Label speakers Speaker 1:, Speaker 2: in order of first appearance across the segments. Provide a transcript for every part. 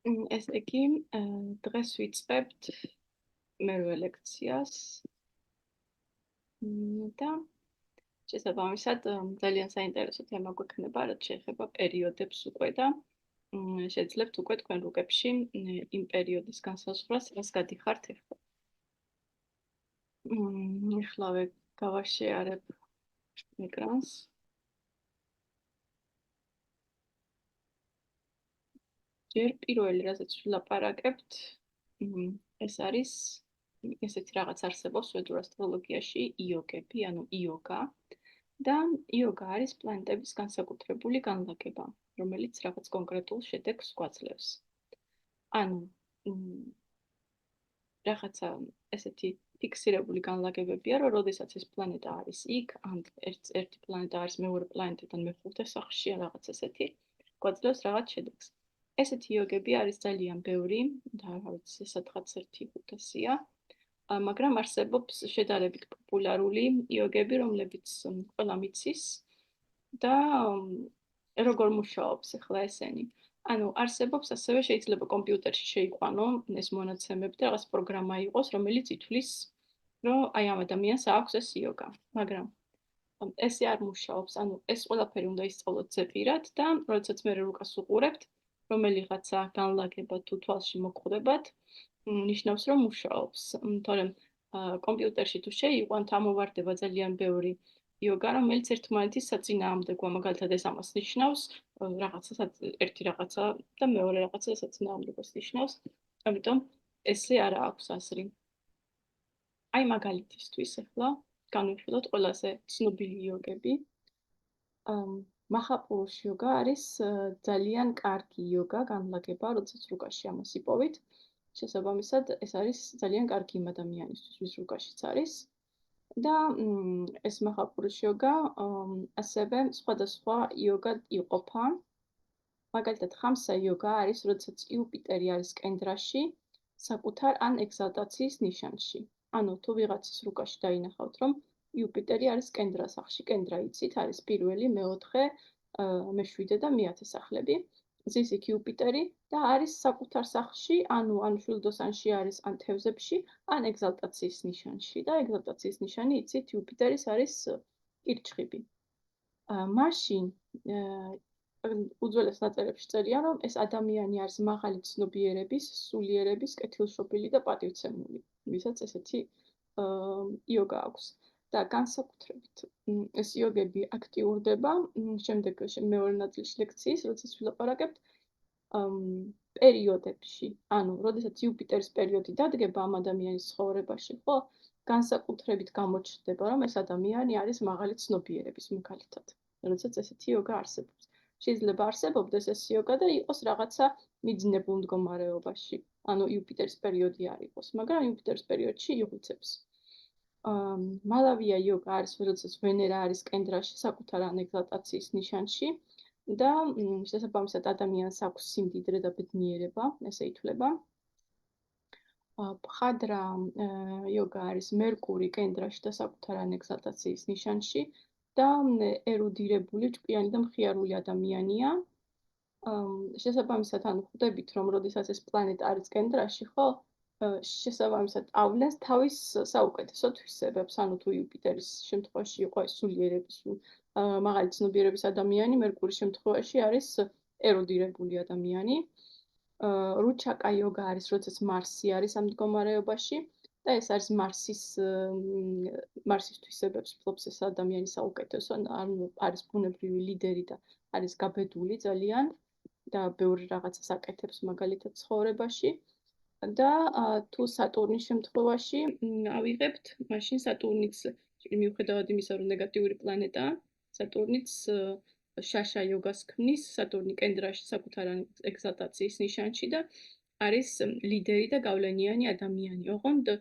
Speaker 1: ესე იგი, დღეს ვიწყებთ მერვე ლექციას და შესაბამისად ძალიან საინტერესო თემა გვექნება, რაც შეეხება პერიოდებს უკვე და შეძლებთ უკვე თქვენ რუკებში იმ პერიოდის განსაზღვრას, რაც გადიხართ ახლა. ეხლავე გავაშეარებ ეკრანს. ჯერ პირველი, რასაც ვილაპარაკებთ, ეს არის ესეთი რაღაც არსებობს ვედურ ასტროლოგიაში იოგები, ანუ იოგა. და იოგა არის პლანეტების განსაკუთრებული განლაგება, რომელიც რაღაც კონკრეტულ შედეგს გვაძლევს. ანუ რაღაცა ესეთი ფიქსირებული განლაგებებია, რომ როდესაც ეს პლანეტა არის იქ, ან ერთი პლანეტა არის მეორე პლანეტიდან მეხუთე სახლში, ან რაღაც ესეთი, გვაძლევს რაღაც შედეგს. ესეთი იოგები არის ძალიან ბევრი, და რა ვიცი, სადღაც 1-500-ია, მაგრამ არსებობს შედარებით პოპულარული იოგები, რომლებიც ყველამ იცის და როგორ მუშაობს ახლა ესენი. ანუ არსებობს ასევე შეიძლება კომპიუტერში შეიყვანო ეს მონაცემები და რაღაც პროგრამა იყოს, რომელიც ითვლის, რომ აი ამ ადამიანს აქვს ეს იოგა, მაგრამ ესე არ მუშაობს. ანუ ეს ყველაფერი უნდა ისწავლოთ ზეპირად და როდესაც მე რუკას უყურებთ, რომელიღაცა განლაგება თუ თვალში მოხვდებათ, ნიშნავს, რომ მუშაობს. თორემ კომპიუტერში თუ შეიყვანთ, ამოვარდება ძალიან ბევრი იოგა, რომელიც ერთმანეთის საწინააღმდეგოა, მაგალითად ეს ამას ნიშნავს, რაღაცა ერთი რაღაცა და მეორე რაღაცა საწინააღმდეგოს ნიშნავს. ამიტომ ესე არა აქვს აზრი. აი მაგალითისთვის ახლა განვიხილოთ ყველაზე ცნობილი იოგები. მაჰაპურუშ იოგა არის ძალიან კარგი იოგა განლაგება, როდესაც რუკაში ამას იპოვით. შესაბამისად, ეს არის ძალიან კარგი იმ ადამიანისთვის, ვის რუკაშიც არის. და ეს მაჰაპურუშ იოგა ასევე სხვადასხვა იოგად იყოფა. მაგალითად, ხამსა იოგა არის, როდესაც იუპიტერი არის კენდრაში, საკუთარ ან ეგზალტაციის ნიშანში. ანუ თუ ვიღაცის რუკაში დაინახავთ, რომ იუპიტერი არის კენდრა სახლში, კენდრა იცით, არის პირველი, მეოთხე, მეშვიდე და მეათე სახლები. ზის იქ იუპიტერი და არის საკუთარ სახლში, ან შვილდოსანში არის, ან თევზებში, ან ეგზალტაციის ნიშანში და ეგზალტაციის ნიშანი იცით, იუპიტერის არის კირჩხიბი. მაშინ უძველეს ნაწერებში წერიან, რომ ეს ადამიანი არის მაღალი ცნობიერების, სულიერების, კეთილშობილი და პატივცემული, ვისაც ესეთი იოგა აქვს. და განსაკუთრებით ეს იოგები აქტიურდება შემდეგ მეორე ნაწილში ლექციის, როდესაც ვილაპარაკებთ პერიოდებში. ანუ, როდესაც იუპიტერის პერიოდი დადგება ამ ადამიანის ცხოვრებაში, ხო, განსაკუთრებით გამოჩნდება, რომ ეს ადამიანი არის მაღალი ცნობიერების მაგალითად. როდესაც ესეთი იოგა არსებობს. შეიძლება არსებობდეს ეს იოგა და იყოს რაღაცა მიძინებულ მდგომარეობაში. ანუ იუპიტერის პერიოდი არ იყოს, მაგრამ იუპიტერის პერიოდში იღვწებს. მალავია იოგა არის, როდესაც ვენერა არის კენდრაში საკუთარ ან ეგზალტაციის ნიშანში და შესაბამისად ადამიანს აქვს სიმდიდრე და ბედნიერება, ესე ითვლება. ბჰადრა იოგა არის მერკური კენდრაში და საკუთარ ან ეგზალტაციის ნიშანში და ერუდირებული, ჭკვიანი და მხიარული ადამიანია. შესაბამისად, ანუ ხვდებით, რომ როდესაც ეს პლანეტა არის კენდრაში, ხო, შესაბამისად ავლენს თავის საუკეთესო თვისებებს, ანუ თუ იუპიტერის შემთხვევაში იყო ეს სულიერების, მაღალი ცნობიერების ადამიანი, მერკურის შემთხვევაში არის ერუდირებული ადამიანი. რუჩაკა იოგა არის, როდესაც მარსი არის ამ მდგომარეობაში და ეს არის მარსის თვისებებს ფლობს ეს ადამიანი საუკეთესო, ანუ არის ბუნებრივი ლიდერი და არის გაბედული ძალიან და ბევრი რაღაცას აკეთებს მაგალითად ცხოვრებაში. და თუ სატურნის შემთხვევაში ავიღებთ, მაშინ სატურნიც მიუხედავად იმისა, რომ ნეგატიური პლანეტაა, სატურნიც შაშა იოგას ქმნის, სატურნი კენდრაში საკუთარ ეგზალტაციის ნიშანში და არის ლიდერი და გავლენიანი ადამიანი. ოღონდ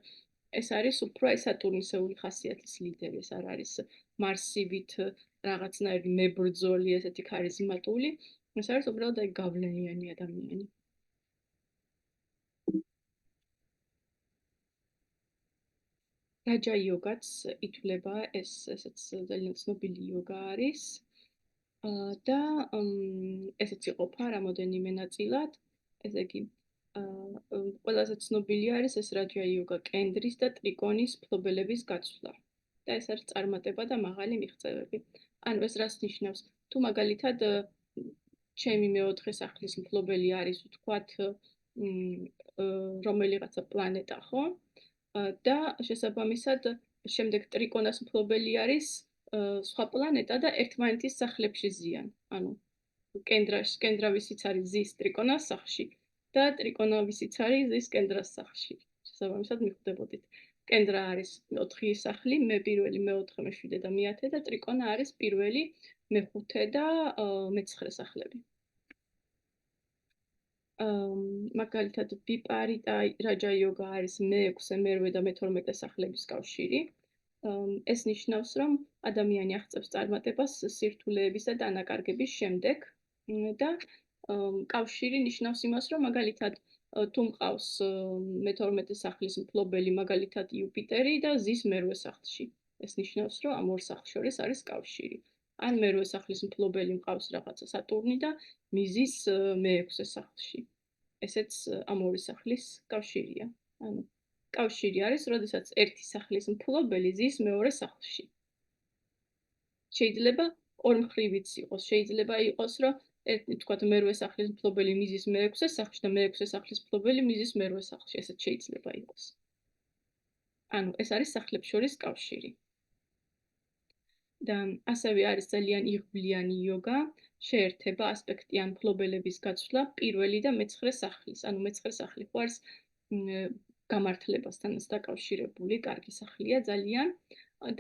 Speaker 1: ეს არის უფრო სატურნისეული ხასიათის ლიდერი, ეს არ არის მარსივით რაღაცნაირი მებრძოლი, ესეთი ქარიზმატული, ეს არის უბრალოდ აი გავლენიანი ადამიანი. რაჯა იოგაც ითვლება, ესეც ძალიან ცნობილი იოგა არის და ესეც იყოფა რამოდენიმე ნაწილად. ესე იგი, ყველაზე ცნობილი არის ეს რაჯა იოგა კენდრის და ტრიკონის ფლობელების გაცვლა. და ეს არის წარმატება და მაღალი მიღწევები. ანუ ეს რას ნიშნავს? თუ მაგალითად ჩემი მეოთხე სახლის მფლობელი არის, ვთქვათ, რომელიღაცა პლანეტა, ხო? და შესაბამისად შემდეგ ტრიკონას მფლობელი არის სხვა პლანეტა და ერთმანეთის სახლებში ზიან. ანუ კენდրա ვისიც არის ზის ტრიკონას სახლში და ტრიკონა ვისიც არის ზის კენდრას სახლში. შესაბამისად მიხვდებოდით. კენდრა არის 4 სახლი, მე პირველი, მეოთხე, მეშვიდე და მეათე და ტრიკონა არის პირველი, მეხუთე და მე-9 სახლები. მაგალითად ვიპარიტა რაჯა იოგა არის მე-6, მე-8 და მე-12 სახლების კავშირი. ეს ნიშნავს, რომ ადამიანი აღწევს წარმატებას სირთულეებისა და დანაკარგების შემდეგ და კავშირი ნიშნავს იმას, რომ მაგალითად თუ მყავს მე-12 სახლის მფლობელი, მაგალითად იუპიტერი და ზის მე-8 სახლში. ეს ნიშნავს, რომ ამ ორ სახლს შორის არის კავშირი. ან მე-8 სახლის მფლობელი მყავს რაღაცა სატურნი და მიზის მე-6 სახლში. ესეც ამ ორი სახლის კავშირია. ანუ კავშირი არის, როდესაც ერთი სახლის მფლობელი ზის მეორე სახლში. შეიძლება ორმხრივიც იყოს, შეიძლება იყოს, რომ თქვათ მე-8 სახლის მფლობელი მიზის მე-6 სახლში და მე-6 სახლის მფლობელი მიზის მე-8 სახლში, ესეც შეიძლება იყოს. ანუ ეს არის სახლებს შორის კავშირი. და ასევე არის ძალიან იღბლიანი იოგა, შეერთება ასპექტი ან მფლობელების გაცვლა პირველი და მე-9 სახლის. ანუ მე-9 სახლი ხო არის გამართლებასთანაც დაკავშირებული, კარგი სახლია ძალიან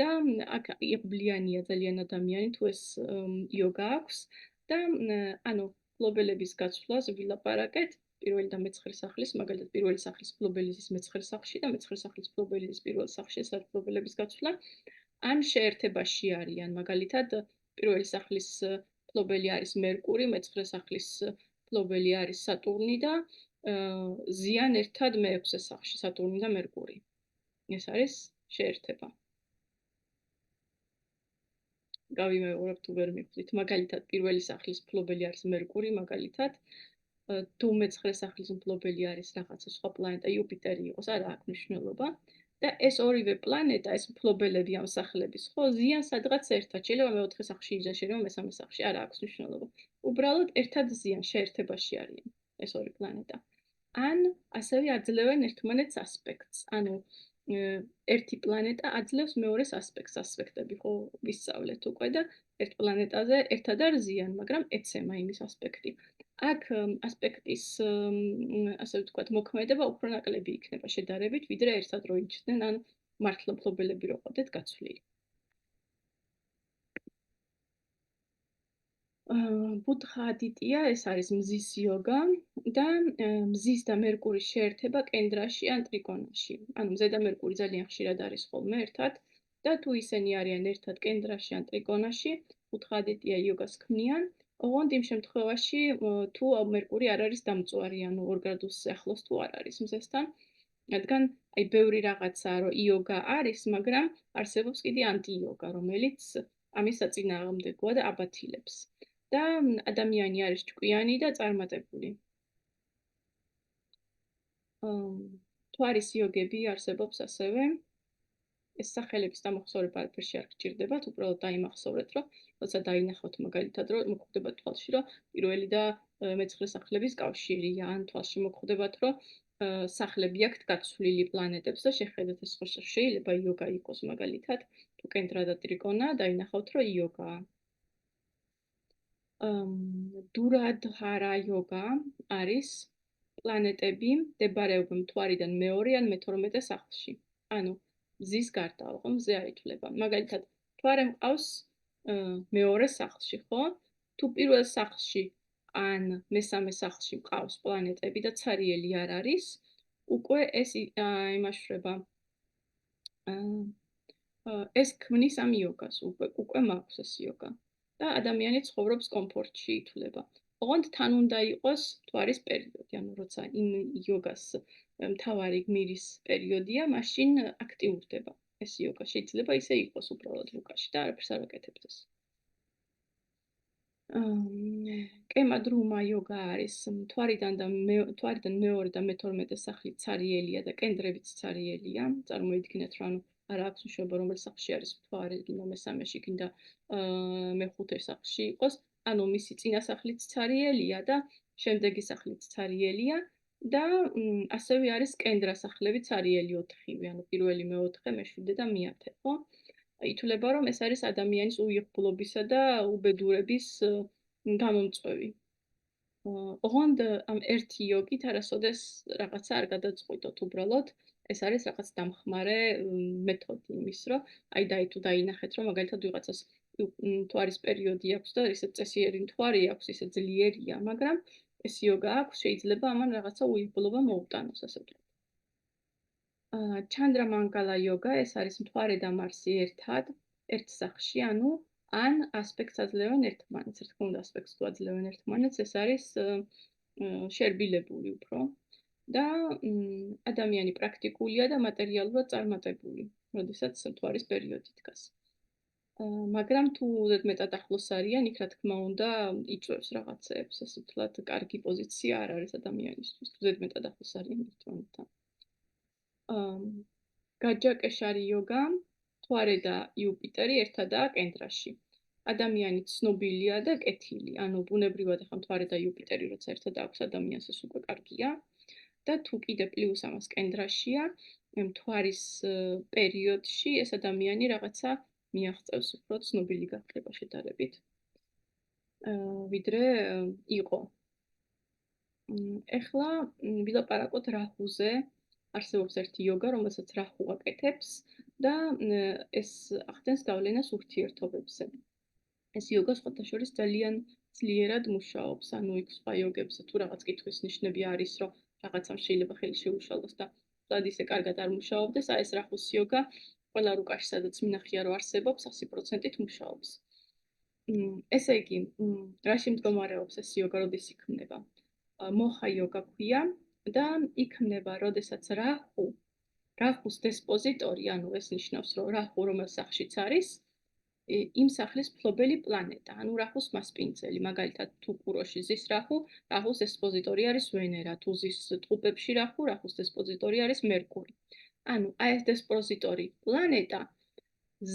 Speaker 1: და აქ იღბლიანია ძალიან ადამიანი თუ ეს იოგა აქვს და ანუ მფლობელების გაცვლას ვილაპარაკეთ პირველი და მე-9 სახლის, მაგალითად პირველი სახლის მფლობელი ზის მე-9 სახლში და მე-9 სახლის მფლობელი ზის პირველ სახლში, ეს არის მფლობელების გაცვლა. ან შეერთებაში არიან, მაგალითად, პირველი სახლის მფლობელი არის მერკური, მე-9 სახლის მფლობელი არის სატურნი და ზიან ერთად მე-6 სახლში სატურნი და მერკური. ეს არის შეერთება. გავიმეორებ თუ ვერ მიხვდით, მაგალითად, პირველი სახლის მფლობელი არის მერკური, მაგალითად, თუ მე-9 სახლის მფლობელი არის რაღაცა სხვა პლანეტა, იუპიტერი იყოს, არა აქვს მნიშვნელობა. და ეს ორივე პლანეტა, ეს მფლობელები ამ სახლების, ხო, ზიან სადღაც ერთად. შეიძლება მე-4 სახლში იზიან, შეიძლება მე-3 სახლში, არა აქვს მნიშვნელობა. უბრალოდ ერთად ზიან, შეერთებაში არიან ეს ორი პლანეტა. ან ასევე აძლევენ ერთმანეთს ასპექტს. ანუ ერთი პლანეტა აძლევს მეორეს ასპექტს, ასპექტები ხო ვისწავლეთ უკვე და ერთ პლანეტაზე ერთად არ ზიან, მაგრამ ეცემა იმის ასპექტი. აქ ასპექტის ასე ვთქვათ, მოქმედება უფრო ნაკლები იქნება შედარებით, ვიდრე ერთად რო იჯდნენ, ან მართლა მფლობელები რო ყოფდეთ გაცვლილი. ბუდხა ადიტია, ეს არის მზის იოგა და მზის და მერკურის შეერთება კენდრაში ან ტრიკონაში. ანუ მზე და მერკური ძალიან ხშირად არის ხოლმე ერთად და თუ ისინი არიან ერთად კენდრაში ან ტრიკონაში, ბუდხა ადიტია იოგას ქმნიან. ოღონდ იმ შემთხვევაში, თუ მერკური არ არის დამწვარი, ანუ 2 გრადუსზე ახლოს თუ არ არის მზესთან, რადგან აი ბევრი რაღაცა რო იოგა არის, მაგრამ არსებობს კიდე ანტი-იოგა, რომელიც ამის საწინააღმდეგოა და აბათილებს. და ადამიანი არის ჭკვიანი და წარმატებული. თუ არის იოგები, არსებობს ასევე ეს სახელების დამახსოვრება არაფერში არ გჭირდებათ, უბრალოდ დაიმახსოვრეთ, რომ როცა დაინახავთ მაგალითად, რომ მოგხვდებათ თვალში, რომ პირველი და მე-9 სახლების კავშირია, ან თვალში მოგხვდებათ, რომ სახლები აქვთ გაცვლილი პლანეტებს და შეხედეთ ეს ხო შეიძლება იოგა იყოს მაგალითად, თუ კენდრა და ტრიკონა დაინახავთ, რომ იოგაა. დურადჰარა იოგა არის პლანეტები მდებარეობენ მთვარიდან მეორე ან მე-12 სახლში. ანუ მზის გარდა, ხო, მზე არ ითვლება. მაგალითად, მთვარე მყავს მეორე სახლში, ხო? თუ პირველ სახლში ან მე-3 სახლში მყავს პლანეტები და ცარიელი არ არის, უკვე ეს იმაშვრება ეს ქმნის ამ იოგას, უკვე მაქვს ეს იოგა. და ადამიანი ცხოვრობს კომფორტში ითვლება. ოღონდ თან უნდა იყოს მთვარის პერიოდი, ანუ როცა იმ იოგას მთავარი გმირის პერიოდია, მაშინ აქტიურდება ეს იოგა. შეიძლება ისე იყოს უბრალოდ რუკაში და არაფერს არ აკეთებს ეს. კემადრუმა იოგა არის თვარიდან მეორე და მე-12 სახლი ცარიელია და კენდრებიც ცარიელია. წარმოიდგინეთ, რომ არ აქვს მნიშვნელობა, რომელ სახლში არის მთვარე, მე-13-ში კიდე მე-5 სახლში იყოს. ანუ მისი წინა სახლიც ცარიელია და შემდეგი სახლიც ცარიელია და ასევე არის კენდრა სახლები ცარიელი 4-ვე, ანუ პირველი, მე-4, მე-7 და მე-10, ხო? ითვლება, რომ ეს არის ადამიანის უიღბლობისა და უბედურების გამომწვევი. ოღონდ ამ ერთი იოგით არასოდეს რაღაცა არ გადაწყვიტოთ უბრალოდ, ეს არის რაღაც დამხმარე მეთოდი იმის, რომ აი თუ დაინახეთ, რომ მაგალითად ვიღაცას მთვარის პერიოდი აქვს და ისე წესიერი მთვარი აქვს, ისე ძლიერია, მაგრამ ეს იოგა აქვს, შეიძლება ამან რაღაცა უიღბლობა მოუტანოს, ასე ვთქვათ. ჩანდრა მანგალა იოგა ეს არის მთვარე და მარსი ერთად, ერთ სახლში, ანუ ან ასპექტს აძლევენ ერთმანეთს, რა თქმა უნდა, ასპექტს თუ აძლევენ ერთმანეთს, ეს არის შერბილებული უფრო და ადამიანი პრაქტიკულია და მატერიალურად წარმატებული, როდესაც მთვარის პერიოდი დგას. მაგრამ თუ ზედმეტად ახლოს არიან, იქ რა თქმა უნდა იწვევს რაღაცეებს, ასე ვთქვათ, კარგი პოზიცია არ არის ადამიანისთვის, თუ ზედმეტად ახლოს არიან ერთმანეთთან. გაჯაკეშარი იოგა, მთვარე და იუპიტერი ერთადაა კენდრაში. ადამიანი ცნობილია და კეთილი, ანუ ბუნებრივად ახლა მთვარე და იუპიტერი როცა ერთად აქვს ადამიანს ეს უკვე კარგია და თუ კიდე პლუს ამას კენდრაშია, მთვარის პერიოდში ეს ადამიანი რაღაცა მიაღწევს უფრო ცნობილი გახდება შედარებით. ვიდრე იყო. ეხლა ვილაპარაკოთ რაჰუზე. არსებობს ერთი იოგა, რომელსაც რაჰუ აკეთებს და ეს ახდენს გავლენას ურთიერთობებზე. ეს იოგა სხვათა შორის ძალიან ძლიერად მუშაობს, ანუ იქ სხვა იოგებზე თუ რაღაც კითხვის ნიშნები არის, რომ რაღაცამ შეიძლება ხელი შეუშალოს და თლად ისე კარგად არ მუშაობდეს, აი ეს რაჰუს იოგა ყველა რუკაში, სადაც მინახია, რომ არსებობს, 100%-ით მუშაობს. ესე იგი, რაში მდგომარეობს ეს იოგა, როდის იქმნება? მოხა იოგა ქვია და იქმნება, როდესაც რაჰუს დესპოზიტორი, ანუ ეს ნიშნავს, რომ რაჰუ რომელ სახლშიც არის, იმ სახლის მფლობელი პლანეტა, ანუ რაჰუს მასპინძელი, მაგალითად თუ კუროში ზის რაჰუს დესპოზიტორი არის ვენერა, თუ ზის ტყუპებში რაჰუს დესპოზიტორი არის მერკური. ანუ აი ეს დესპოზიტორი პლანეტა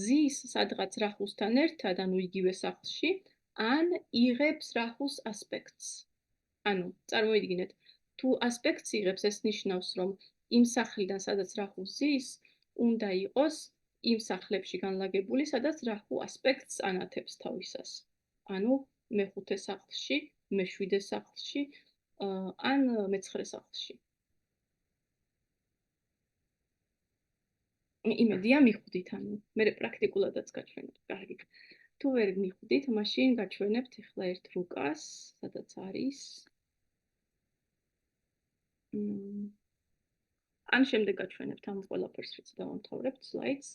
Speaker 1: ზის სადღაც რაჰუსთან ერთად, ანუ იგივე სახლში, ან იღებს რაჰუს ასპექტს. ანუ წარმოიდგინეთ, თუ ასპექტს იღებს, ეს ნიშნავს, რომ იმ სახლიდან, სადაც რაჰუ ზის, უნდა იყოს იმ სახლებში განლაგებული, სადაც რაჰუ ასპექტს ანათებს თავისას. ანუ მე-5 სახლში, მე-7 სახლში, ან მე-9 სახლში. იმედია მიხვდით, ანუ მე პრაქტიკულადაც გაჩვენებ, კარგი. თუ ვერ მიხვდით, მაშინ გაჩვენებთ ახლა ერთ რუკას, სადაც არის ან შემდეგ გაჩვენებთ ამ ყველაფერს, რაც დავამთავრებთ სლაიდს.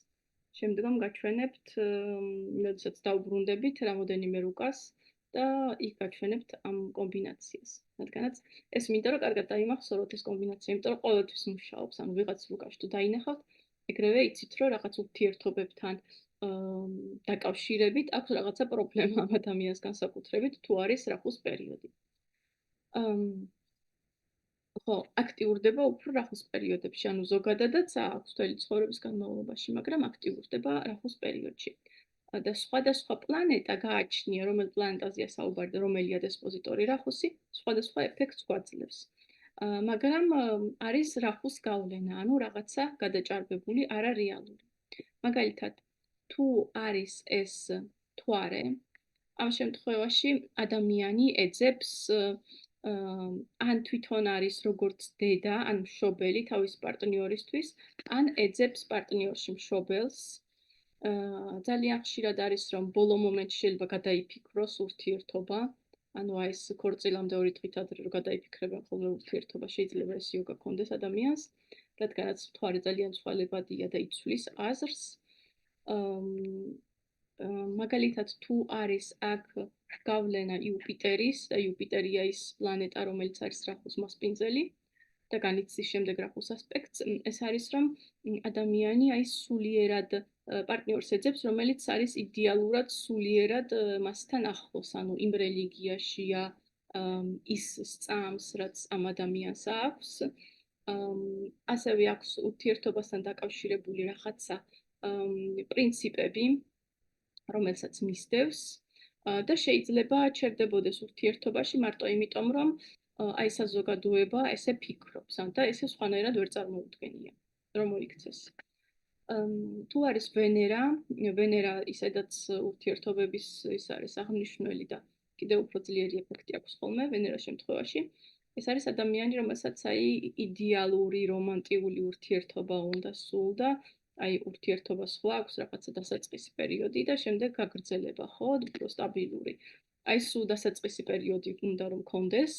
Speaker 1: შემდგომ გაჩვენებთ, როდესაც დავბრუნდებით რამოდენიმე რუკას და იქ გაჩვენებთ ამ კომბინაციას. რადგანაც ეს მინდა რომ კარგად დაიმახსოვროთ ეს კომბინაცია, იმიტომ რომ ყოველთვის მუშაობს, ანუ ვიღაც რუკაში თუ დაინახავთ, ეგრევე იცით რომ რაღაც ურთიერთობებთან დაკავშირებით აქვს რაღაცა პრობლემა ამ ადამიანს განსაკუთრებით, თუ არის რაჰუს პერიოდი. ხო, აქტიურდება უფრო რაჰუს პერიოდებში, ანუ ზოგადადაც აქვს მთელი ცხოვრების განმავლობაში, მაგრამ აქტიურდება რაჰუს პერიოდში. და სხვადასხვა პლანეტა გააჩნია, რომელ პლანეტაზეა საუბარი და რომელია დესპოზიტორი რაჰუსი, სხვადასხვა ეფექტს გვაძლევს. მაგრამ არის რაჰუს გავლენა, ანუ რაღაცა გადაჭარბებული, არარეალური. მაგალითად, თუ არის ეს მთვარე, ამ შემთხვევაში ადამიანი ეძებს ან თვითონ არის როგორც დედა, ან მშობელი თავის პარტნიორისთვის, ან ეძებს პარტნიორში მშობელს. ძალიან ხშირად არის, რომ ბოლო მომენტში შეიძლება გადაიფიქროს ურთიერთობა, ანუ აი ეს ქორწილამდე 2 დღით ადრე რომ გადაიფიქრებენ ხოლმე ურთიერთობა, შეიძლება ეს იოგა კონდეს ადამიანს, რადგანაც მთვარე ძალიან ცვალებადია და იცვლის აზრს. მაგალითად თუ არის აქ გავლენა იუპიტერის და იუპიტერია ის პლანეტა, რომელიც არის რაჰუს მასპინძელი და განიცდის შემდეგ რაჰუს ასპექტს, ეს არის რომ ადამიანი აი სულიერად პარტნიორს ეძებს, რომელიც არის იდეალურად სულიერად მასთან ახლოს, ანუ იმ რელიგიაშია, ის სწამს, რაც ამ ადამიანს აქვს. ასევე აქვს ურთიერთობასთან დაკავშირებული რაღაცა პრინციპები, რომელსაც მისდევს და შეიძლება ჩერდებოდეს ურთიერთობაში მარტო იმიტომ, რომ აი საზოგადოება ესე ფიქრობს, და ესე სხვანაირად ვერ წარმოუდგენია, რომ მოიქცეს. თუ არის ვენერა ისედაც ურთიერთობების ის არის აღნიშნული და კიდევ უფრო ძლიერი ეფექტი აქვს ხოლმე ვენერას შემთხვევაში. ეს არის ადამიანი, რომელსაც აი იდეალური რომანტიკული ურთიერთობა უნდა სულ და აი ურთიერთობა სხვა აქვს რაღაცა დასაწყისი პერიოდი და შემდეგ გაგრძელება, ხო, უფრო სტაბილური. აი სულ დასაწყისი პერიოდი უნდა რომ კონდეს,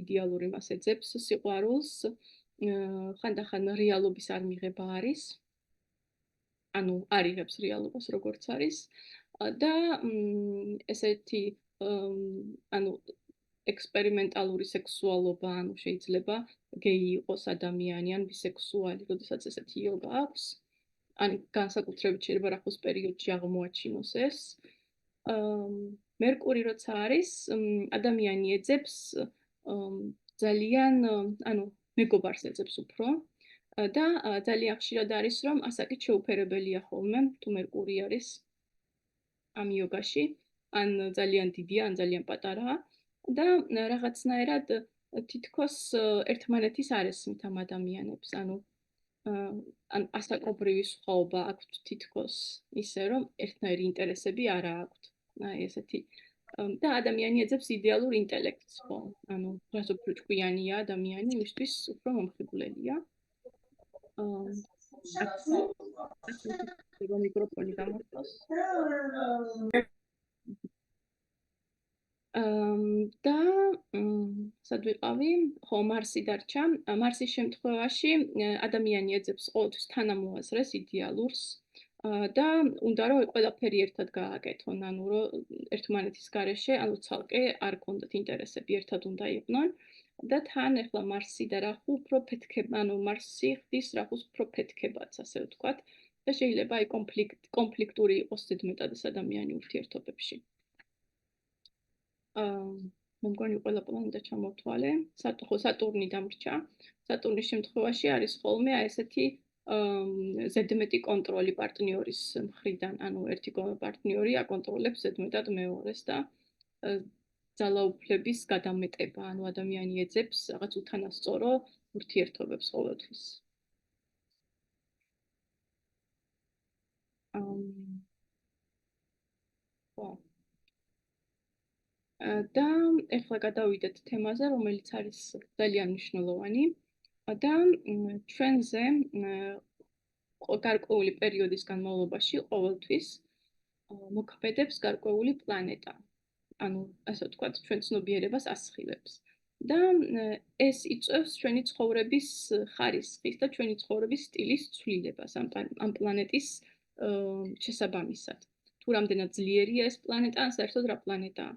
Speaker 1: იდეალური მას ეძებს სიყვარულს, ხანდახან რეალობის არ მიღება არის. ანუ არ იღებს რეალობას როგორც არის და ესეთი ანუ ექსპერიმენტალური სექსუალობა, ანუ შეიძლება გეი იყოს ადამიანი ან ბისექსუალი, როდესაც ესეთი იობა აქვს. ან განსაკუთრებით შეიძლება რახოს პერიოდში აღმოაჩინოს ეს. მერკური როცა არის, ადამიანი ეძებს ძალიან, ანუ მეგობარს ეძებს უფრო და ძალიან ხშირად არის, რომ ასაკით შეუფერებელია ხოლმე, თუ მერკური არის ამ იოგაში, ან ძალიან დიდია, ან ძალიან პატარაა და რაღაცნაირად თითქოს ერთმანეთის არ ესმით ამ ადამიანებს, ანუ ან ასაკობრივი სხვაობა აქვთ თითქოს ისე, რომ ერთნაირი ინტერესები არ აქვთ. აი ესეთი და ადამიანი ეძებს იდეალურ ინტელექტს, ხო? ანუ რაც უფრო ჭკვიანია ადამიანი, იმისთვის უფრო მომხიბვლელია. მიკროფონი გამოსწოს. და სად ვიყავი? ხო, მარსი დარჩა. მარსის შემთხვევაში ადამიანი ეძებს ყოველთვის თანამოაზრეს იდეალურს და უნდა რომ ყველაფერი ერთად გააკეთონ, ანუ რომ ერთმანეთის გარეშე, ანუ ცალკე არ კონდათ ინტერესები, ერთად უნდა იყვნენ და თან ახლა მარსი და რახუ უფრო ფეთქება, ანუ მარსი ხდის რახუს უფრო ფეთქებაც, ასე ვთქვათ, და შეიძლება აი კონფლიქტური იყოს ზედმეტად ეს ადამიანი ურთიერთობებში. მე მგონი ყველა პლანეტა ჩამოვთვალე. სატურნი დამრჩა. სატურნის შემთხვევაში არის ხოლმე აი ესეთი ზედმეტი კონტროლი პარტნიორის მხრიდან, ანუ ერთი პარტნიორი აკონტროლებს ზედმეტად მეორეს და ძალაუფლების გადამეტება, ანუ ადამიანი ეძებს რაღაც უთანასწორო ურთიერთობებს ყოველთვის. და ეხლა გადავიდეთ თემაზე, რომელიც არის ძალიან მნიშვნელოვანი და ჩვენზე გარკვეული პერიოდის განმავლობაში ყოველთვის მოქმედებს გარკვეული პლანეტა. ანუ ასე ვთქვათ, ჩვენ ცნობიერებას ასხივებს. და ეს იწვევს ჩვენი ცხოვრების ხარისხის და ჩვენი ცხოვრების სტილის ცვლილებას ამ პლანეტის შესაბამისად. თუ რამდენად ძლიერია ეს პლანეტა, ან საერთოდ რა პლანეტაა.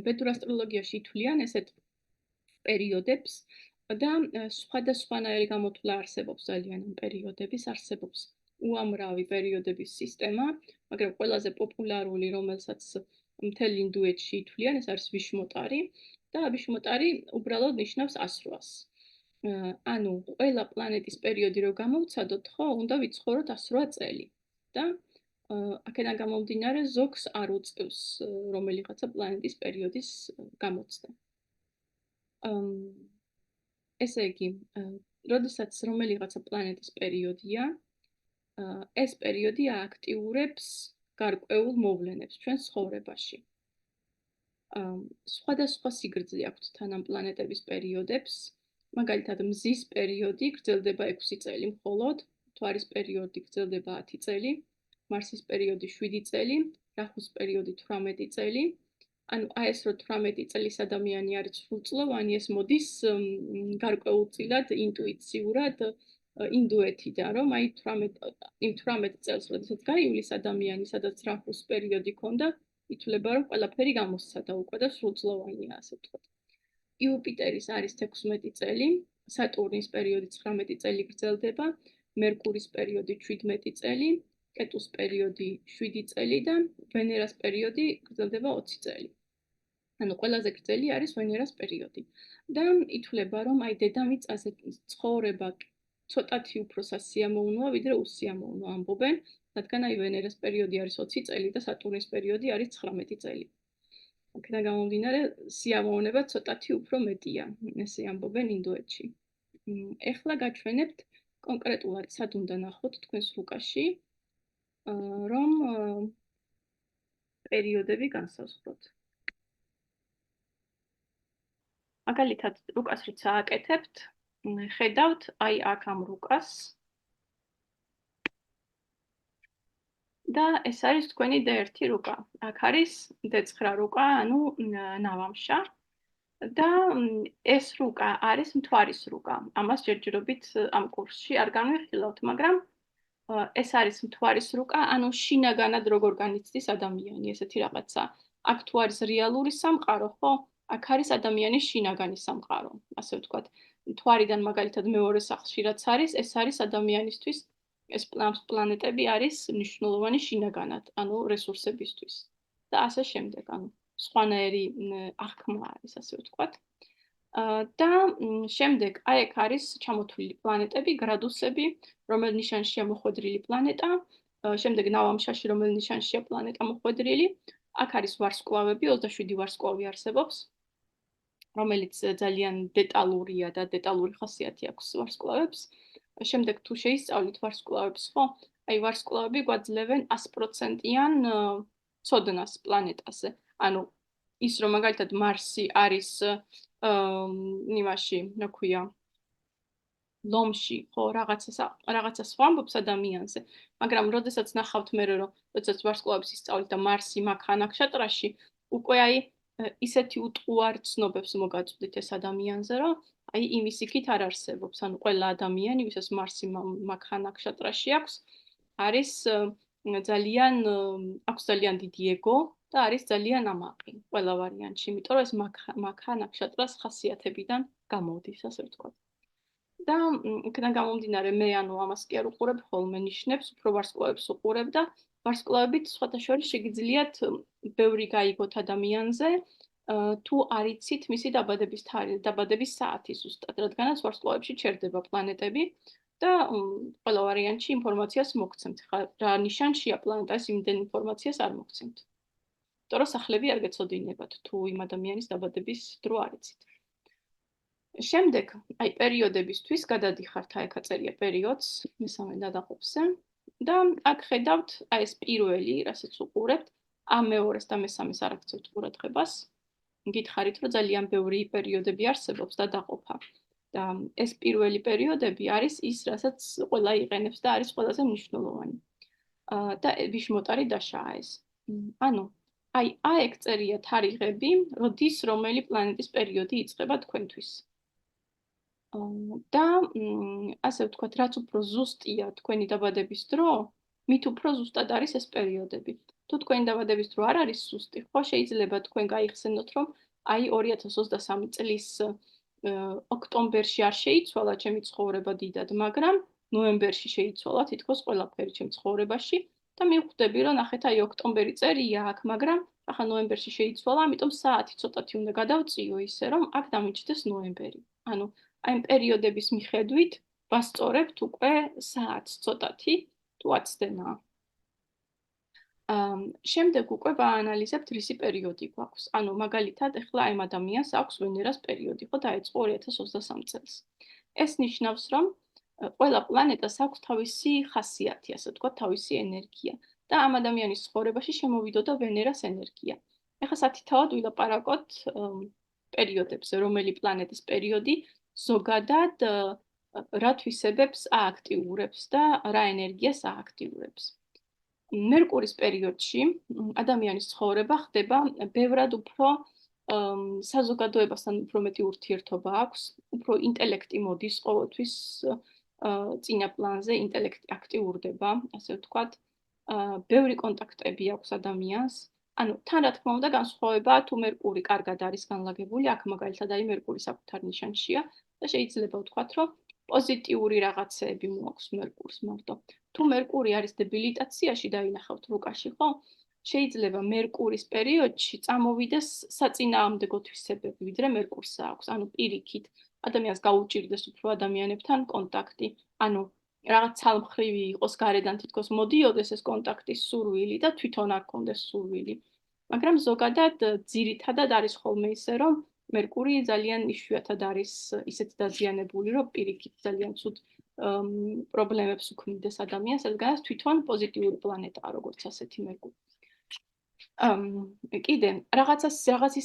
Speaker 1: ვედურ ასტროლოგიაში ითვლიან ესეთ პერიოდებს და სხვადასხვანაირი გამოთვლა არსებობს ძალიან ამ პერიოდების, არსებობს უამრავი პერიოდების სისტემა, მაგრამ ყველაზე პოპულარული, რომელსაც მთელ ინდუეთში ითვლიან, ეს არის ვიშმოტარი და ვიშმოტარი უბრალოდ ნიშნავს 100-ას. ანუ ყველა პლანეტის პერიოდი რო გამოვცადოთ, ხო, უნდა ვიცხოვროთ 108 წელი და აქედან გამომდინარე ზოგს არ უწევს რომელიღაცა პლანეტის პერიოდის გამოცდა. ესე იგი, როდესაც რომელიღაცა პლანეტის პერიოდია, ეს პერიოდი ააქტიურებს გარკვეულ მოვლენებს ჩვენ ცხოვრებაში. სხვადასხვა სიგრძე აქვთ თან ამ პლანეტების პერიოდებს, მაგალითად მზის პერიოდი გრძელდება 6 წელი მხოლოდ, მთვარის პერიოდი გრძელდება 10 წელი, მარსის პერიოდი 7 წელი, რახუს პერიოდი 18 წელი. ანუ აი ეს რო 18 წლის ადამიანი არის სრულწლოვანი, ეს მოდის გარკვეულწილად ინტუიციურად ინდუეთიდან, რომ აი 18 წელს, როდესაც გაივლის ადამიანი, სადაც რახუს პერიოდი ქონდა, ითვლება, რომ ყველაფერი გამოსცადა უკვე და სრულწლოვანია, ასე ვთქვათ. იუპიტერის არის 16 წელი, სატურნის პერიოდი 19 წელი გრძელდება, მერკურის პერიოდი 17 წელი, კეტუს პერიოდი 7 წელი და ვენერას პერიოდი გრძელდება 20 წელი. ანუ ყველაზე გრძელი არის ვენერას პერიოდი. და ითვლება, რომ აი დედამიწაზე ცხოვრება ცოტათი უფრო სასიამოვნოა, ვიდრე უსიამოვნო ამბობენ, რადგან აი ვენერას პერიოდი არის 20 წელი და სატურნის პერიოდი არის 19 წელი. აქედან გამომდინარე, სიამოვნება ცოტათი უფრო მეტია, ესე ამბობენ ინდოეთში. ეხლა გაჩვენებთ კონკრეტულად სად უნდა ნახოთ თქვენს რუკაში, რომ პერიოდები განსაზღვროთ. მაგალითად, რუკას როცა ააკეთებთ, ხედავთ აი აქ ამ რუკას და ეს არის თქვენი D1 რუკა. აქ არის D9 რუკა, ანუ ნავამშა. და ეს რუკა არის მთვარის რუკა. ამას ჯერჯერობით ამ კურსში არ განვიხილავთ, მაგრამ ეს არის მთვარის რუკა, ანუ შინაგანად როგორ განიცდის ადამიანი, ესეთი რაღაცა. აქ თუ არის რეალური სამყარო, ხო? აქ არის ადამიანის შინაგანი სამყარო, ასე ვთქვათ. მთვარიდან მაგალითად მეორე სახლში რაც არის, ეს არის ადამიანისთვის, ეს პლანეტები არის მნიშვნელოვანი შინაგანად, ანუ რესურსებისთვის. და ასე შემდეგ, ანუ სხვანაირი აღქმა არის, ასე ვთქვათ. და შემდეგ აი აქ არის ჩამოთვლილი პლანეტები, გრადუსები, რომელ ნიშანშია მოხვედრილი პლანეტა, შემდეგ ნავამშაში რომელ ნიშანშია პლანეტა მოხვედრილი, აქ არის ვარსკვლავები, 27 ვარსკვლავი არსებობს, რომელიც ძალიან დეტალურია და დეტალური ხასიათი აქვს ვარსკვლავებს. შემდეგ თუ შეისწავლით ვარსკვლავებს, ხო? აი ვარსკვლავები გვაძლევენ 100%-იან ცოდნას პლანეტაზე. ანუ ის რომ მაგალითად მარსი არის იმაში, რა ქვია, ლომში, ხო, რაღაცა სხვა ამბობს ადამიანზე, მაგრამ როდესაც ნახავთ მე რომ როდესაც ვარსკვლავებს ისწავლით და მარსი მაქა ნაქშატრაში, უკვე აი ისეთი უტყუარ ცნობებს მოგაწვდით ეს ადამიანზე, რომ აი იმის იქით არ არსებობს, ანუ ყველა ადამიანი, ვისაც მარსი მაქა ნაქშატრაში აქვს, არის ძალიან დიდი ეგო და არის ძალიან ამაყი ყველა ვარიანტში, იმიტომ რომ ეს მაქა ნაქშატრას ხასიათებიდან გამოდის, ასე ვთქვათ. და იქიდან გამომდინარე, მე ანუ ამას კი არ უყურებ ხოლმე ნიშნებს, უფრო ვარსკვლავებს უყურებ და ვარსკვლავებით სხვათა შორის შეგიძლიათ ბევრი გაიგოთ ადამიანზე, თუ არ იცით მისი დაბადების საათი ზუსტად, რადგანაც ვარსკვლავებში ჩერდება პლანეტები და ყველა ვარიანტში ინფორმაციას მოგცემთ. რა ნიშანშია პლანეტა, იმდენ ინფორმაციას არ მოგცემთ. იმიტომ რომ სახლები არ გეცოდინებათ, თუ იმ ადამიანის დაბადების დრო არ იცით. შემდეგ, აი პერიოდებისთვის გადადიხართ, აი აქ აწერია პერიოდს, მესამე დადაყოფზე და აქ ხედავთ, აი ეს პირველი, რასაც უყურებთ, ამ მეორეს და მესამეს არ აქცევთ ყურადღებას. გითხარით, რომ ძალიან ბევრი პერიოდები არსებობს და დაყოფა. და ეს პირველი პერიოდები არის ის, რასაც ყველა იყენებს და არის ყველაზე მნიშვნელოვანი. და ვიშმოტარი დაშაა ეს. ანუ აი აქ წერია თარიღები, როდის რომელი პლანეტის პერიოდი იწყება თქვენთვის. და ასე ვთქვათ, რაც უფრო ზუსტია თქვენი დაბადების დრო, მით უფრო ზუსტად არის ეს პერიოდები. თუ თქვენი დაბადების დრო არ არის ზუსტი, ხო შეიძლება თქვენ გაიხსენოთ, რომ აი 2023 წლის ოქტომბერში არ შეიცვალა ჩემი ცხოვრება დიდად, მაგრამ ნოემბერში შეიცვალა თითქოს ყველაფერი ჩემ ცხოვრებაში და მივხვდები, რომ ნახეთ, აი ოქტომბერი წერია აქ, მაგრამ ახლა ნოემბერში შეიცვალა, ამიტომ საათი ცოტათი უნდა გადავწიო ისე, რომ აქ დამიჯდეს ნოემბერი. ანუ აი პერიოდების მიხედვით ვასწორებთ უკვე საათს ცოტათი, თუ აცდენაა. შემდეგ უკვე ვაანალიზებთ რისი პერიოდი გვაქვს. ანუ მაგალითად, ახლა აი ადამიანს აქვს ვენერას პერიოდი, ხო, დაიწყო 2023 წელს. ეს ნიშნავს, რომ ყველა პლანეტას აქვს თავისი ხასიათი, ასე ვთქვათ, თავისი ენერგია და ამ ადამიანის ცხოვრებაში შემოვიდოდა ვენერას ენერგია. ახლა სათითაოდ ვილაპარაკოთ პერიოდებზე, რომელი პლანეტის პერიოდი ზოგადად რა თვისებებს ააქტიურებს და რა ენერგიას ააქტიურებს. მერკურის პერიოდში ადამიანის ცხოვრება ხდება ბევრად უფრო საზოგადოებასთან უფრო მეტი ურთიერთობა აქვს, უფრო ინტელექტი მოდის ყოველთვის წინა პლანზე, ინტელექტი აქტიურდება, ასე ვთქვათ, ბევრი კონტაქტები აქვს ადამიანს ანუ თან რა თქმა უნდა განსხვავებაა თუ მერკური კარგად არის განლაგებული, აქ მაგალითად აი მერკური საკუთარ ნიშანშია და შეიძლება ვთქვათ, რომ პოზიტიური რაღაცეები მოაქვს მერკურს მარტო. თუ მერკური არის დებილიტაციაში დაინახავთ რუკაში, ხო? შეიძლება მერკურის პერიოდში წამოვიდეს საწინააღმდეგო თვისებები, ვიდრე მერკურს აქვს. ანუ პირიქით, ადამიანს გაუჭირდეს უფრო ადამიანებთან კონტაქტი, ანუ რაღაც ცალმხრივი იყოს გარედან თითქოს მოდიოდეს ეს კონტაქტის სურვილი და თვითონ არ კონდეს სურვილი. მაგრამ ზოგადად ძირითადად არის ხოლმე ისე, რომ მერკური ძალიან იშვიათად არის ისეთ დაზიანებული, რომ პირიქით ძალიან ცუდ პრობლემებს უქმნიდეს ადამიანს, რადგანაც თვითონ პოზიტიური პლანეტაა, როგორც ასეთი მერკური. კიდე რაღაცის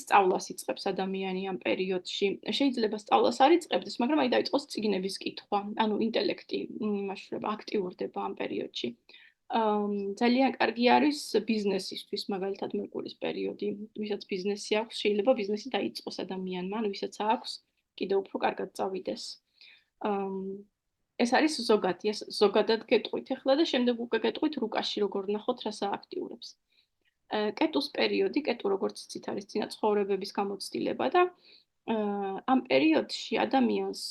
Speaker 1: სწავლას იწყებს ადამიანი ამ პერიოდში. შეიძლება სწავლას არ იწყებდეს, მაგრამ აი დაიწყოს წიგნების კითხვა, ანუ ინტელექტი იმაშურება, აქტიურდება ამ პერიოდში. ძალიან კარგი არის ბიზნესისთვის, მაგალითად მერკურის პერიოდი, ვისაც ბიზნესი აქვს, შეიძლება ბიზნესი დაიწყოს ადამიანმა, ანუ ვისაც აქვს, კიდევ უფრო კარგად წავიდეს. ეს არის ზოგადად გეტყვით ახლა და შემდეგ უკვე გეტყვით რუკაში როგორ ნახოთ რას ააქტიურებს. კეტუს პერიოდი, კეტუ როგორც იცით არის წინა ცხოვრებების გამოცდილება და ამ პერიოდში ადამიანს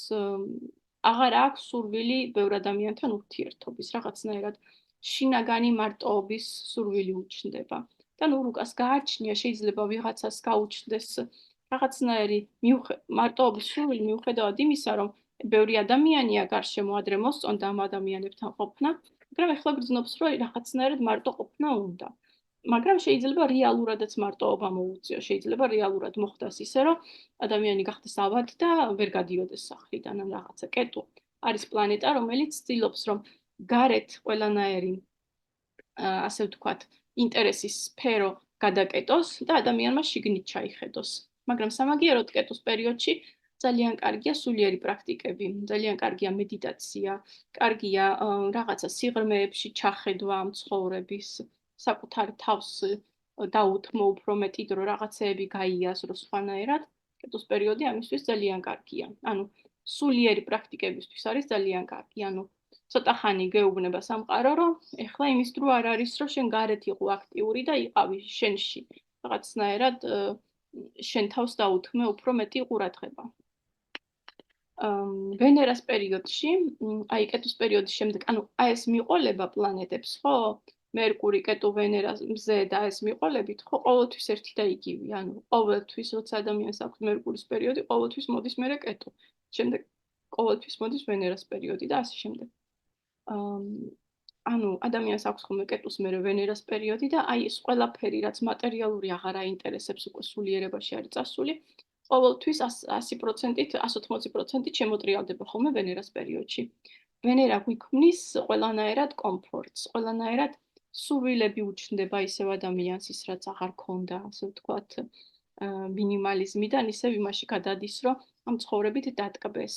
Speaker 1: აღარ აქვს სურვილი ბევრ ადამიანთან ურთიერთობის, რაღაცნაირად შინაგანი მარტოობის სურვილი უჩნდება. და ნუ რუკას გააჩნია, შეიძლება ვიღაცას გაუჩნდეს რაღაცნაირი მარტოობის სურვილი მიუხედავად იმისა, რომ ბევრი ადამიანია გარშემო ადრე მოსწონდა ამ ადამიანებთან ყოფნა, მაგრამ ეხლა გრძნობს, რომ რაღაცნაირად მარტო ყოფნა უნდა. მაგრამ შეიძლება რეალურადაც მარტოობა მოუწიოს, შეიძლება რეალურად მოხდეს ისე, რომ ადამიანი გახდეს ავად და ვერ გადიოდეს სახლიდან ან რაღაცა. კეტუ არის პლანეტა, რომელიც ცდილობს, რომ გარეთ ყველანაირი ასე ვთქვათ, ინტერესის სფერო გადაკეტოს და ადამიანმა შიგნით ჩაიხედოს. მაგრამ სამაგიეროდ კეტუს პერიოდში ძალიან კარგია სულიერი პრაქტიკები, ძალიან კარგია მედიტაცია, კარგია რაღაცა სიღრმეებში ჩახედვა ამ ცხოვრების, საკუთარ თავს დაუთმო უფრო მეტი დრო რაღაცეები გაიაზრო სხვანაირად. კეტუს პერიოდი ამისთვის ძალიან კარგია. ანუ სულიერი პრაქტიკებისთვის არის ძალიან კარგი. ანუ ცოტა ხანი გეუბნება სამყარო, რომ ეხლა იმის დრო არ არის, რომ შენ გარეთ იყო აქტიური და იყავი შენში. რაღაცნაირად შენ თავს დაუთმე უფრო მეტი ყურადღება. ვენერას პერიოდში, აი კეტუს პერიოდის შემდეგ, ანუ აი ეს მიყოლება პლანეტებს, ხო? მერკური, კეტუ, ვენერა, მზე და ეს მიყოლებით, ხო, ყოველთვის ერთი და იგივე. ანუ ყოველთვის, როცა ადამიანს აქვს მერკურის პერიოდი, ყოველთვის მოდის მერე კეტუ. შემდეგ ყოველთვის მოდის ვენერას პერიოდი და ასე შემდეგ. ანუ ადამიანს აქვს ხოლმე კეტუს მერე ვენერას პერიოდი და აი ეს ყველაფერი, რაც მატერიალური აღარ აინტერესებს, უკვე სულიერებაში არის წასული, ყოველთვის 100%-ით, 180%-ით შემოტრიალდება ხოლმე ვენერას პერიოდში. ვენერა გვიქმნის ყველანაირად კომფორტს, ყველანაირად სურვილები უჩნდება ისევ ადამიანს, ის რაც აღარ ქონდა, ასე ვთქვათ, მინიმალიზმიდან ისევ იმაში გადადის, რომ ამ ცხოვრებით დატკბეს.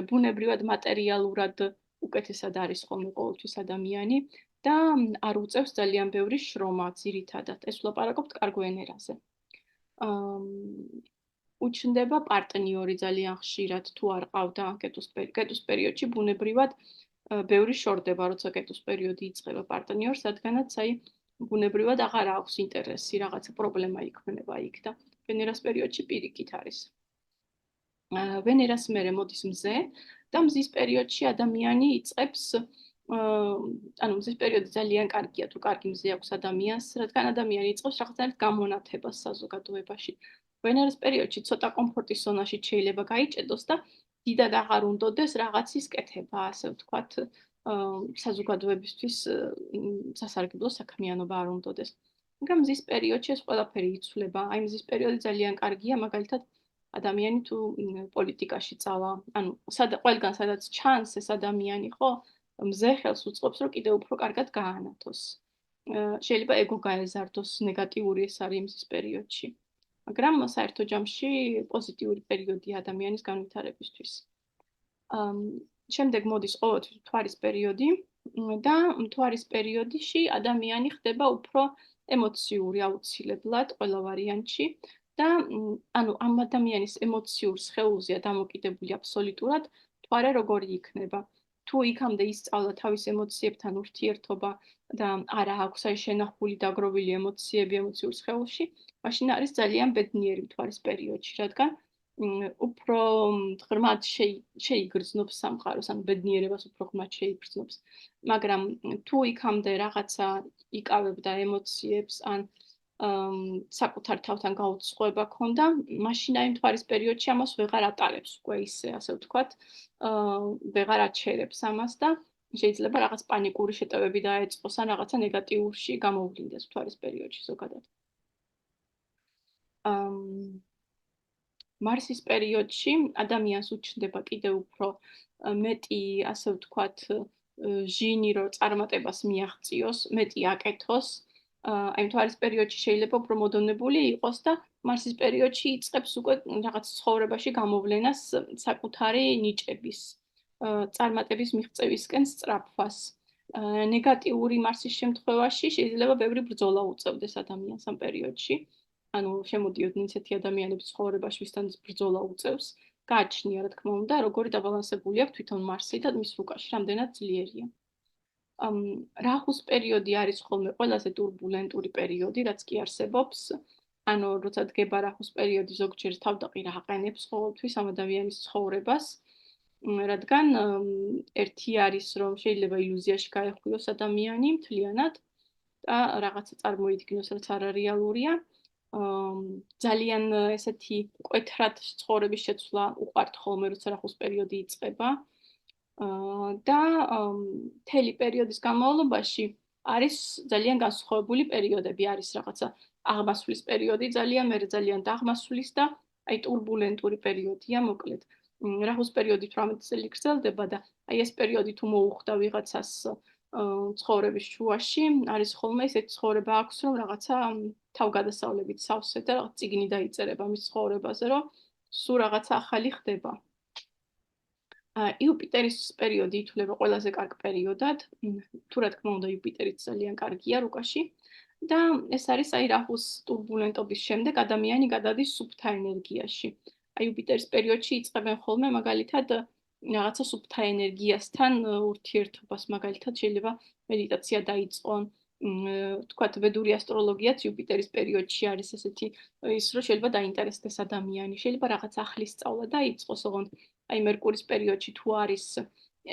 Speaker 1: ბუნებრივად მატერიალურად უკეთესად არის ხოლმე ყოველთვის ადამიანი და არ უწევს ძალიან ბევრი შრომა ძირითადად. ეს ვლაპარაკობთ კარგ ვენერაზე. უჩნდება პარტნიორი ძალიან ხშირად თუ არ ყავდა კეტუს პერიოდში ბუნებრივად ბევრი შორდება, როცა კეტუს პერიოდი იწყება პარტნიორს, რადგანაც აი ბუნებრივად აღარ აქვს ინტერესი, რაღაცა პრობლემა იქმნება იქ და ვენერას პერიოდში პირიქით არის. ვენერას მერე მოდის მზე და მზის პერიოდში ადამიანი იწყებს ანუ მზის პერიოდი ძალიან კარგია თუ კარგი მზე აქვს ადამიანს, რადგან ადამიანი იწყებს რაღაცნაირად გამონათებას საზოგადოებაში. ვენერას პერიოდში ცოტა კომფორტის ზონაში შეიძლება გაიჭედოს და დიდად აღარ უნდოდეს რაღაცის კეთება, ასე ვთქვათ, საზოგადოებისთვის სასარგებლო საქმიანობა არ უნდოდეს. მაგრამ მზის პერიოდში ეს ყველაფერი იცვლება. აი მზის პერიოდი ძალიან კარგია, მაგალითად ადამიანი თუ პოლიტიკაში წავა, ანუ ყველგან სადაც ჩანს ეს ადამიანი, ხო, მზე ხელს უწყობს, რომ კიდევ უფრო კარგად გაანათოს. შეიძლება ეგო გაეზარდოს, ნეგატიური ეს არის მზის პერიოდში. მაგრამ საერთო ჯამში პოზიტიური პერიოდია ადამიანის განვითარებისთვის. შემდეგ მოდის ყოველთვის მთვარის პერიოდი და მთვარის პერიოდში ადამიანი ხდება უფრო ემოციური აუცილებლად ყველა ვარიანტში და ანუ ამ ადამიანის ემოციურ სხეულზეა დამოკიდებული აბსოლუტურად მთვარე როგორი იქნება. თუ იქამდე ისწავლა თავის ემოციებთან ურთიერთობა და არა აქვს აი შენახული დაგროვილი ემოციები ემოციურ სხეულში, მაშინ არის ძალიან ბედნიერი მთვარის პერიოდში, რადგან უფრო ღრმად შეიგრძნობს სამყაროს, ანუ ბედნიერებას უფრო ღრმად შეიგრძნობს. მაგრამ თუ იქამდე რაღაცა იკავებდა ემოციებს ან საკუთარ თავთან გაუწყოება ქონდა, მაშინ აი მთვარის პერიოდში ამას ვეღარ ატარებს უკვე ისე, ასე ვთქვათ, ვეღარ აჩერებს ამას და შეიძლება რაღაც პანიკური შეტევები დაეწყოს ან რაღაცა ნეგატიურში გამოვლინდეს მთვარის პერიოდში ზოგადად. მარსის პერიოდში ადამიანს უჩნდება კიდევ უფრო მეტი, ასე ვთქვათ, ჟინი, რომ წარმატებას მიაღწიოს, მეტი აკეთოს. აი მთვარის პერიოდში შეიძლება უფრო მოდონებული იყოს და მარსის პერიოდში იწყებს უკვე რაღაც ცხოვრებაში გამოვლენას საკუთარი ნიჭების, წარმატების მიღწევისკენ სწრაფვას. ნეგატიური მარსის შემთხვევაში შეიძლება ბევრი ბრძოლა უწევდეს ადამიანს ამ პერიოდში. ანუ შემოდიოდნენ ისეთი ადამიანები ცხოვრებაში, ვისთან ბრძოლა უწევს, გააჩნია რა თქმა უნდა, როგორი დაბალანსებული აქვს თვითონ მარსი და მის რუკაში რამდენად ძლიერია. რაჰუს პერიოდი არის ხოლმე ყველაზე турბულენტური პერიოდი, რაც კი არსებობს. ანუ როცა დგება რაჰუს პერიოდი, ზოგჯერ თავდაყირა აყენებს ყოველთვის ამ ადამიანის ცხოვრებას, რადგან ერთი არის, რომ შეიძლება ილუზიაში გაეხვიოს ადამიანი მთლიანად და რაღაცა წარმოიდგინოს, რაც არარეალურია. ძალიან ესეთი მკვეთრად ცხოვრების შეცვლა უყვართ ხოლმე, როცა რაჰუს პერიოდი იწყება. და მთელი პერიოდის განმავლობაში არის ძალიან განსხვავებული პერიოდები, არის რაღაცა აღმასვლის პერიოდი ძალიან, მერე ძალიან დაღმასვლის და აი турბულენტური პერიოდია, მოკლედ. რაჰუს პერიოდი 18 წელი გრძელდება და აი ეს პერიოდი თუ მოუხდა ვიღაცას ცხოვრების შუაში, არის ხოლმე ესეთი ცხოვრება აქვს, რომ რაღაცა თავგადასავლებით სავსე და რაღაც წიგნი დაიწერება მის ცხოვრებაზე, რომ სულ რაღაცა ახალი ხდება. იუპიტერის პერიოდი ითვლება ყველაზე კარგ პერიოდად, თუ რა თქმა უნდა იუპიტერიც ძალიან კარგია რუკაში და ეს არის აი რაჰუს турბულენტობის შემდეგ ადამიანი გადადის სუფთა ენერგიაში. აი იუპიტერის პერიოდში იწყებენ ხოლმე მაგალითად რაღაცა სუფთა ენერგიასთან ურთიერთობას, მაგალითად შეიძლება მედიტაცია დაიწყონ, თქვათ ვედური ასტროლოგიაც იუპიტერის პერიოდში არის ესეთი ის რომ შეიძლება დაინტერესდეს ადამიანი, შეიძლება რაღაც ახლის სწავლა დაიწყოს, ოღონდ აი მერკურის პერიოდში თუ არის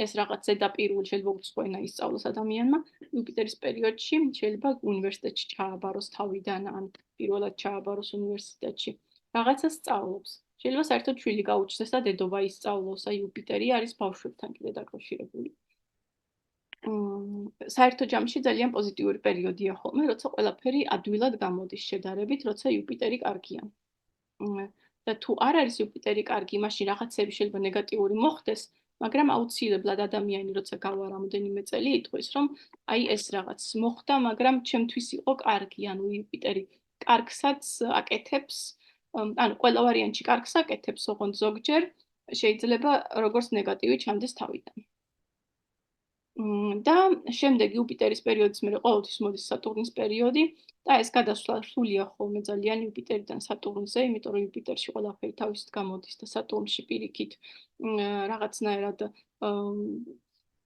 Speaker 1: ეს რაღაც ზედაპირული შეიძლება უცხოენა ისწავლოს ადამიანმა, იუპიტერის პერიოდში შეიძლება უნივერსიტეტში ჩააბაროს თავიდან ან პირველად ჩააბაროს უნივერსიტეტში. რაღაცა სწავლობს. შეიძლება საერთოდ შვილი გაუჩნდეს და დედობა ისწავლოს, აი იუპიტერი არის ბავშვებთან კიდე დაკავშირებული. საერთო ჯამში ძალიან პოზიტიური პერიოდია ხოლმე, როცა ყველაფერი ადვილად გამოდის შედარებით, როცა იუპიტერი კარგია. და თუ არ არის იუპიტერი კარგი, მაშინ რაღაცები შეიძლება ნეგატიური მოხდეს, მაგრამ აუცილებლად ადამიანი როცა გავა რამოდენიმე წელი იტყვის, რომ აი ეს რაღაც მოხდა, მაგრამ ჩემთვის იყო კარგი, ანუ იუპიტერი კარგსაც აკეთებს, ანუ ყველა ვარიანტში კარგს აკეთებს, ოღონდ ზოგჯერ შეიძლება როგორც ნეგატივი ჩანდეს თავიდან. და შემდეგ იუპიტერის პერიოდის მერე ყოველთვის მოდის სატურნის პერიოდი და ეს გადასვლა რთულია ხოლმე ძალიან იუპიტერიდან სატურნზე, იმიტომ რომ იუპიტერში ყველაფერი თავისით გამოდის და სატურნში პირიქით რაღაცნაირად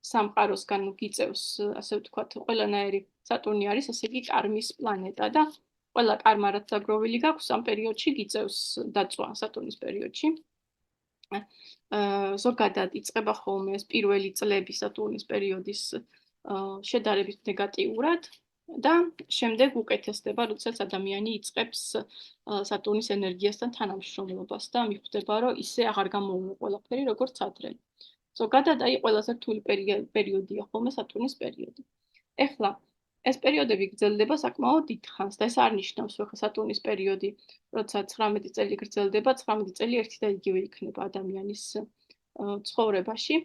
Speaker 1: სამყაროსგან გიწევს, ასე ვთქვათ, ყველანაირი სატურნი არის, ასე იგი კარმის პლანეტა და ყველა კარმა რაც დაგროვილი გაქვს ამ პერიოდში გიწევს დაწვა სატურნის პერიოდში. ზოგადად იწყება ხოლმე ეს პირველი წლები სატურნის პერიოდის შედარებით ნეგატიურად და შემდეგ უკეთესდება, როდესაც ადამიანი იწყებს სატურნის ენერგიასთან თანამშრომლობას და მიხვდება, რომ ისე აღარ გამოუვა ყველაფერი, როგორც ადრე. ზოგადად აი ყველაზე რთული პერიოდია ხოლმე სატურნის პერიოდი. ეხლა ეს პერიოდები გრძელდება საკმაოდ დიდ ხანს და ეს არ ნიშნავს, რომ სატურნის პერიოდი, როცა 19 წელი გრძელდება, 19 წელი ერთი და იგივე იქნება ადამიანის ცხოვრებაში.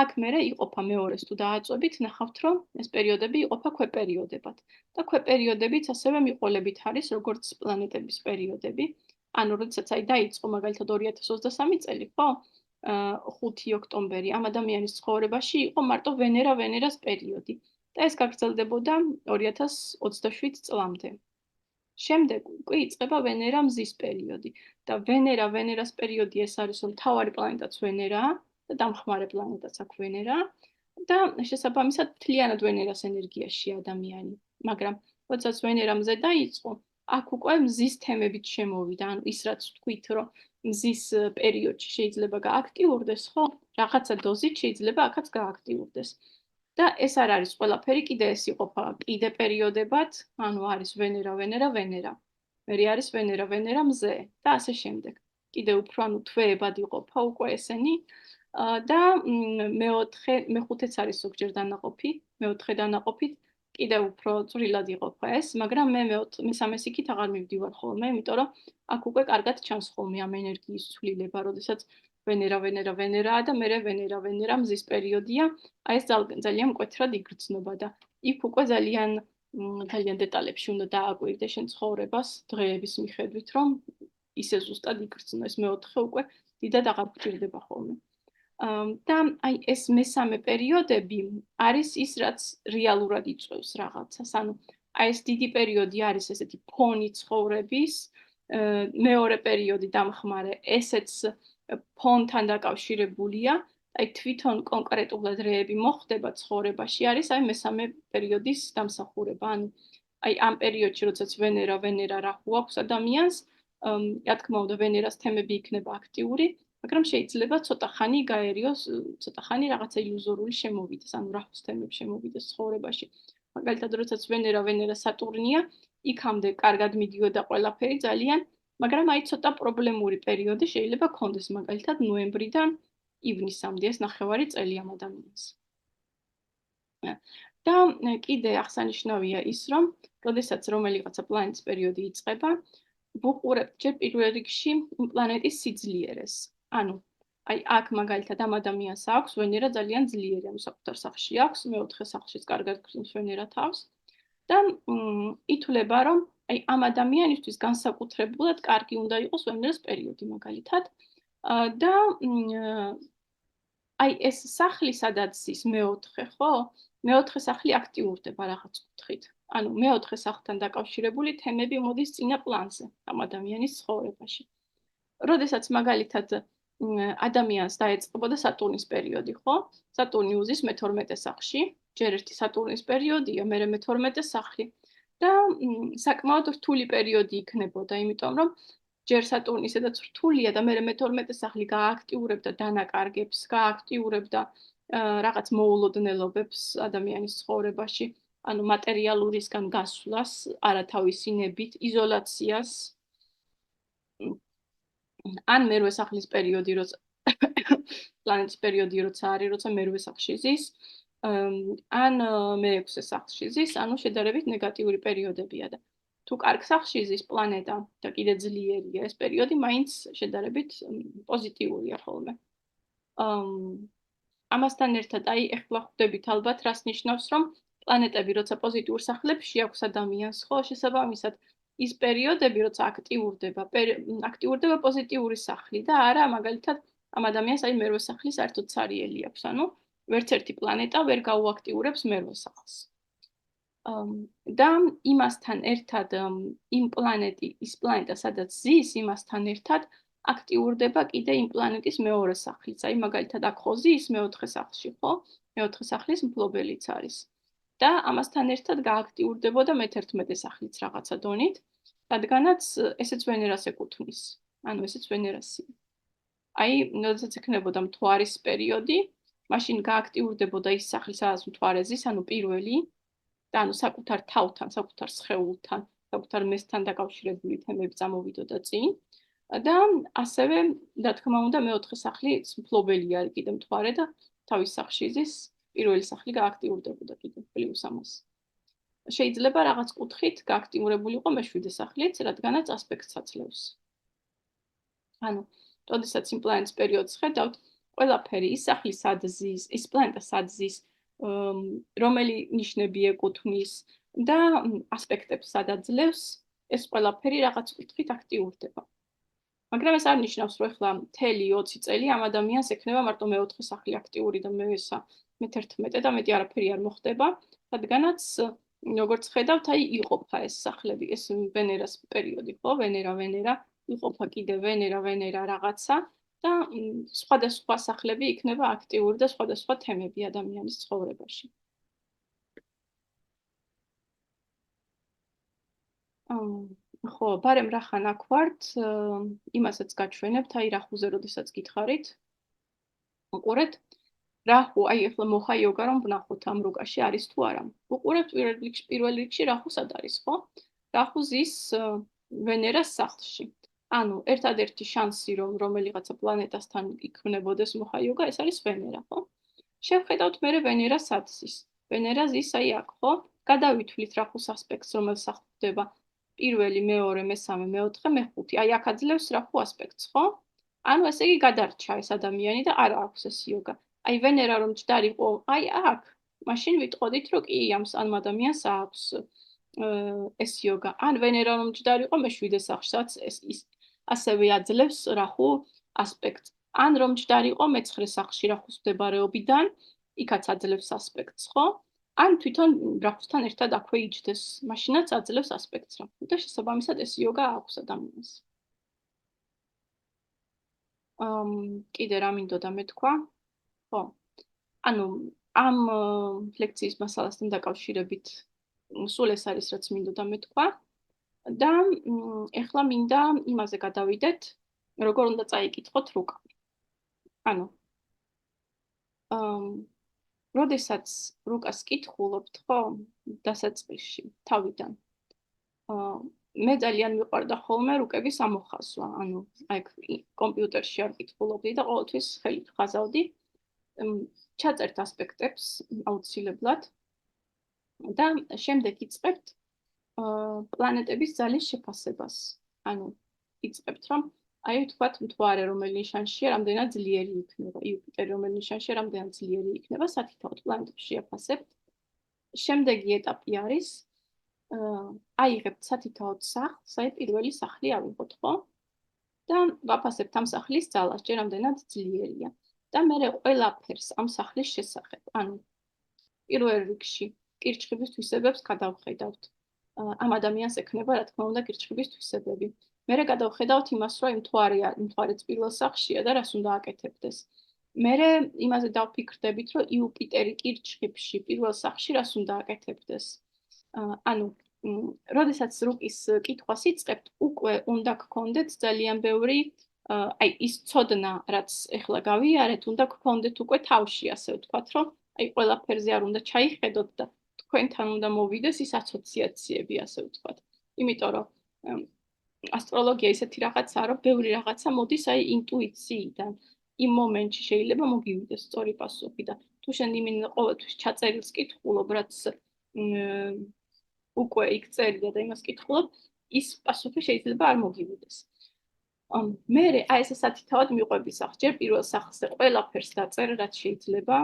Speaker 1: აქ მერე იყოფა მეორეს თუ დააწვევით, ნახავთ, რომ ეს პერიოდები იყოფა ქვეპერიოდებად. და ქვეპერიოდებიც ასევე მიყოლებით არის, როგორც პლანეტების პერიოდები. ანუ როდესაც აი დაიწყო მაგალითად 2023 წელი, ხო? 5 ოქტომბერი ამ ადამიანის ცხოვრებაში იყო მარტო ვენერას პერიოდი. და ეს გაგრძელდებოდა 2027 წლამდე. შემდეგ უკვე იწყება ვენერა მზის პერიოდი და ვენერას პერიოდი ეს არის, რომ მთავარი პლანეტაც ვენერაა და დამხმარე პლანეტაც აქვს ვენერა და შესაბამისად მთლიანად ვენერას ენერგიაში ადამიანი. მაგრამ როდესაც ვენერა მზე დაიწყო, აქ უკვე მზის თემებით შემოვიდა, ანუ ის რაც ვთქვით, რომ მზის პერიოდში შეიძლება გააქტიურდეს, ხო? რაღაცა დოზით შეიძლება აქაც გააქტიურდეს. და ეს არ არის ყველაფერი, კიდე ეს იყოფა კიდე პერიოდებად, ანუ არის ვენერა, ვენერა, ვენერა. მერე არის ვენერა, ვენერა, მზე და ასე შემდეგ. კიდე უფრო ანუ თვეებად იყოფა უკვე ესენი. და მეხუთეც არის ზოგჯერ დანაყოფი, მეოთხე დანაყოფით კიდევ უფრო წვრილად იყოფა ეს, მაგრამ მე მესამეს იქით აღარ მივდივარ ხოლმე, იმიტომ რომ აქ უკვე კარგად ჩანს ხოლმე ამ ენერგიის ცვლილება, როდესაც ვენერა, ვენერა, ვენერაა და მერე ვენერა, ვენერა მზის პერიოდია, აი ეს ძალიან მკვეთრად იგრძნობა და იქ უკვე ძალიან დეტალებში უნდა დააკვირდე შენ ცხოვრებას დღეების მიხედვით, რომ ისე ზუსტად იგრძნო, ეს მეოთხე უკვე დიდად აღარ გჭირდება ხოლმე. და აი ეს მესამე პერიოდები არის ის, რაც რეალურად იწვევს რაღაცას. ანუ აი ეს დიდი პერიოდი არის ესეთი ფონი ცხოვრების, მეორე პერიოდი დამხმარე, ესეც ფონთან დაკავშირებულია, აი თვითონ კონკრეტულად რეები მოხდება ცხოვრებაში არის აი მესამე პერიოდის დამსახურება. ანუ აი ამ პერიოდში, როდესაც ვენერა რა აქვს ადამიანს, რა თქმა უნდა, ვენერას თემები იქნება აქტიური, მაგრამ შეიძლება ცოტა ხანი გაერიოს, ცოტა ხანი რაღაცა ილუზორული შემოვიდეს, ანუ რაჰუს თემები შემოვიდეს ცხოვრებაში. მაგალითად, როდესაც ვენერა სატურნია, იქამდე კარგად მიდიოდა ყველაფერი ძალიან, მაგრამ აი ცოტა პრობლემური პერიოდი შეიძლება კონდეს, მაგალითად, ნოემბრიდან ივნისამდე, ეს ნახევარი წელი ამ ადამიანს. და კიდე აღსანიშნავია ის, რომ როდესაც რომელიღაცა პლანეტის პერიოდი იწყება, ვუყურებთ ჯერ პირველ რიგში პლანეტის სიძლიერეს. ანუ აი აქ მაგალითად ამ ადამიანს აქვს ვენერა ძალიან ძლიერი, ანუ საკუთარ სახლში აქვს, მეოთხე სახლშიც კარგად გრძნობს ვენერა თავს და ითვლება, რომ აი ამ ადამიანისთვის განსაკუთრებულად კარგი უნდა იყოს ვენერას პერიოდი მაგალითად და აი ეს სახლი სადაც ის მეოთხე, ხო? მეოთხე სახლი აქტიურდება რაღაც კუთხით. ანუ მეოთხე სახლთან დაკავშირებული თემები მოდის წინა პლანზე ამ ადამიანის ცხოვრებაში. როდესაც მაგალითად ადამიანს დაეწყებოდა სატურნის პერიოდი, ხო? სატურნი უზის მე-12 სახლში, ჯერ ერთი სატურნის პერიოდია, მერე მე-12 სახლი. და საკმაოდ რთული პერიოდი იქნებოდა, იმიტომ რომ ჯერ სატურნი სადაც რთულია და მერე მე-12 სახლი გააქტიურებდა დანაკარგებს, გააქტიურებდა რაღაც მოულოდნელობებს ადამიანის ცხოვრებაში, ანუ მატერიალურისგან გასვლას, არათავისინებით, იზოლაციას. ან მერვე სახლის პერიოდი, როცა პლანეტის პერიოდი როცა არის, როცა მერვე სახლში ზის, ან მე-6 სახლში ზის, ანუ შედარებით ნეგატიური პერიოდებია და თუ კარგ სახლში ზის პლანეტა და კიდე ძლიერია ეს პერიოდი, მაინც შედარებით პოზიტიურია ხოლმე. ამასთან ერთად აი ეხლა ხვდებით ალბათ რას ნიშნავს, რომ პლანეტები როცა პოზიტიურ სახლებში აქვს ადამიანს, ხო, შესაბამისად ის პერიოდები, როცა აქტიურდება პოზიტიური სახლი და არა მაგალითად ამ ადამიანს აი მერვე სახლი საერთოდ ცარიელი აქვს, ანუ ვერც ერთი პლანეტა ვერ გაუაქტიურებს მერვე სახლს. და იმასთან ერთად ის პლანეტა სადაც ზის, იმასთან ერთად აქტიურდება კიდე იმ პლანეტის მეორე სახლიც. აი მაგალითად აქ ხო ზის მეოთხე სახლში, ხო? მეოთხე სახლის მფლობელიც არის. და ამასთან ერთად გააქტიურდებოდა მე-11 სახლიც რაღაცა დონით, რადგანაც ესეც ვენერას ეკუთვნის. ანუ ესეც ვენერასია. აი, როდესაც იქნებოდა მთვარის პერიოდი, მაშინ გააქტიურდებოდა ის სახლი, სადაც მთვარე ზის, ანუ პირველი და ანუ საკუთარ თავთან, საკუთარ სხეულთან, საკუთარ მესთან დაკავშირებული თემები წამოვიდოდა წინ. და ასევე, რა თქმა უნდა, მეოთხე სახლი მფლობელი არის კიდე მთვარე და თავის სახლში ზის, პირველი სახლი გააქტიურდებოდა კიდე პლუს ამას. შეიძლება რაღაც კუთხით გააქტიურებული იყო მე-7 სახლიც, რადგანაც ასპექტს აცლევს. ანუ, როდესაც იმ პლანეტის პერიოდს ხედავთ, ყველაფერი ის სახლი სად ზის, ის პლანეტა სად ზის, რომელი ნიშნები ეკუთვნის და ასპექტებს სად აძლევს, ეს ყველაფერი რაღაც კუთხით აქტიურდება. მაგრამ ეს არ ნიშნავს, რომ ეხლა მთელი 20 წელი ამ ადამიანს ექნება მარტო მე-4 სახლი აქტიური და მე-3, მე-11 და მეტი არაფერი არ მოხდება, რადგანაც როგორც ხედავთ, აი იყოფა ეს სახლები, ეს ვენერას პერიოდი, ხო? ვენერა, იყოფა კიდე ვენერა რაღაცა და სხვადასხვა სახლები იქნება აქტიური და სხვადასხვა თემები ადამიანის ცხოვრებაში. ხო, ბარემ რახან აქ ვართ, იმასაც გაჩვენებთ, აი რახუზე როდესაც გითხარით. უყურეთ, რახუ, აი ახლა მოხა იოგა რომ ვნახოთ ამ რუკაში არის თუ არა. უყურებთ პირველ რიგში რახუ სად არის, ხო? რახუ ზის ვენერას სახლში. ანუ ერთადერთი შანსი რომ რომელიღაცა პლანეტასთან იქნებოდეს მოხა იოგა, ეს არის ვენერა, ხო? შევხედავთ მერე ვენერა სად ზის. ვენერა ზის აი აქ, ხო? გადავითვლით რახუს ასპექტს, რომელიც ახლდება პირველი, მეორე, მესამე, მეოთხე, მეხუთე. აი აქ აძლევს რახუ ასპექტს, ხო? ანუ ესე იგი გადარჩა ეს ადამიანი და არა აქვს ეს იოგა. აი ვენერა რომ ჯდარიყო, აი აქ, მაშინ ვიტყოდით, რომ კი ამ ადამიანს აქვს ეს იოგა. ან ვენერა რომ ჯდარიყო, მე7 სახლშიც ის ასევე აძლევს რახუ ასპექტს. ან რომ ჯდარიყო მე9 სახლში რახუს მდებარეობიდან, იქაც აძლევს ასპექტს, ხო? ან თვითონ რახუსთან ერთად აქვე იჯდეს, მაშინაც აძლევს ასპექტს რახუ და შესაბამისად ეს იოგა აქვს ადამიანს. კიდე რა მინდოდა მეთქვა? ხო. ანუ ამ ლექციის მასალასთან დაკავშირებით სულ ეს არის რაც მინდოდა მეთქვა და ეხლა მინდა იმაზე გადავიდეთ, როგორ უნდა წაიკითხოთ რუკა. ანუ როდესაც რუკას კითხულობთ, ხო, დასაწყისში, თავიდან. მე ძალიან მიყვარდა ხოლმე რუკების ამოხაზვა, ანუ აი კომპიუტერში არ კითხულობდი და ყოველთვის ხელით ხაზავდი. ჩაწერთ ასპექტებს აუცილებლად და შემდეგ იწყებთ პლანეტების ძალის შეფასებას. ანუ იწყებთ რომ აი ვთქვათ მთვარე რომელი ნიშანშია, რამდენად ძლიერი იქნება, იუპიტერი რომელი ნიშანშია, რამდენად ძლიერი იქნება, სათითაოდ პლანეტებს შეაფასებთ. შემდეგი ეტაპი არის აიღებთ სათითაოდ სახლს, აი პირველი სახლი ავიღოთ, ხო? და ვაფასებთ ამ სახლის ძალას, ჯერ რამდენად ძლიერია. და მე ყველაფერს ამ სახლის შესახებ, ანუ პირველ რიგში კირჩხიბის თვისებებს გადავხედავთ. ამ ადამიანს ექნება, რა თქმა უნდა, კირჩხიბის თვისებები. მე გადავხედავთ იმას, რომ მთვარეც პირველ სახლშია და რას უნდა აკეთებდეს. მე იმაზე დავფიქრდებით, რომ იუპიტერი კირჩხიბში პირველ სახლში რას უნდა აკეთებდეს. ანუ როდესაც რუკის კითხვას იწყებთ, უკვე უნდა გქონდეთ ძალიან ბევრი აი ის ცოდნა, რაც ეხლა გავიარეთ, უნდა გქონდეთ უკვე თავში, ასე ვთქვათ, რომ აი ყველაფერზე არ უნდა ჩაიხედოთ და თქვენთან უნდა მოვიდეს ის ასოციაციები, ასე ვთქვათ. იმიტომ რომ ასტროლოგია ისეთი რაღაცაა, რომ ბევრი რაღაცა მოდის აი ინტუიციიდან. იმ მომენტში შეიძლება მოგივიდეს სწორი პასუხი და თუ შენ ყოველთვის ჩაწერილს კითხულობ, რაც უკვე იქ წერია და იმას კითხულობ, ის პასუხი შეიძლება არ მოგივიდეს. მე აი ეს სათითაოდ მიყვები სახლს, ჯერ პირველ სახლზე ყველაფერს დაწერ, რაც შეიძლება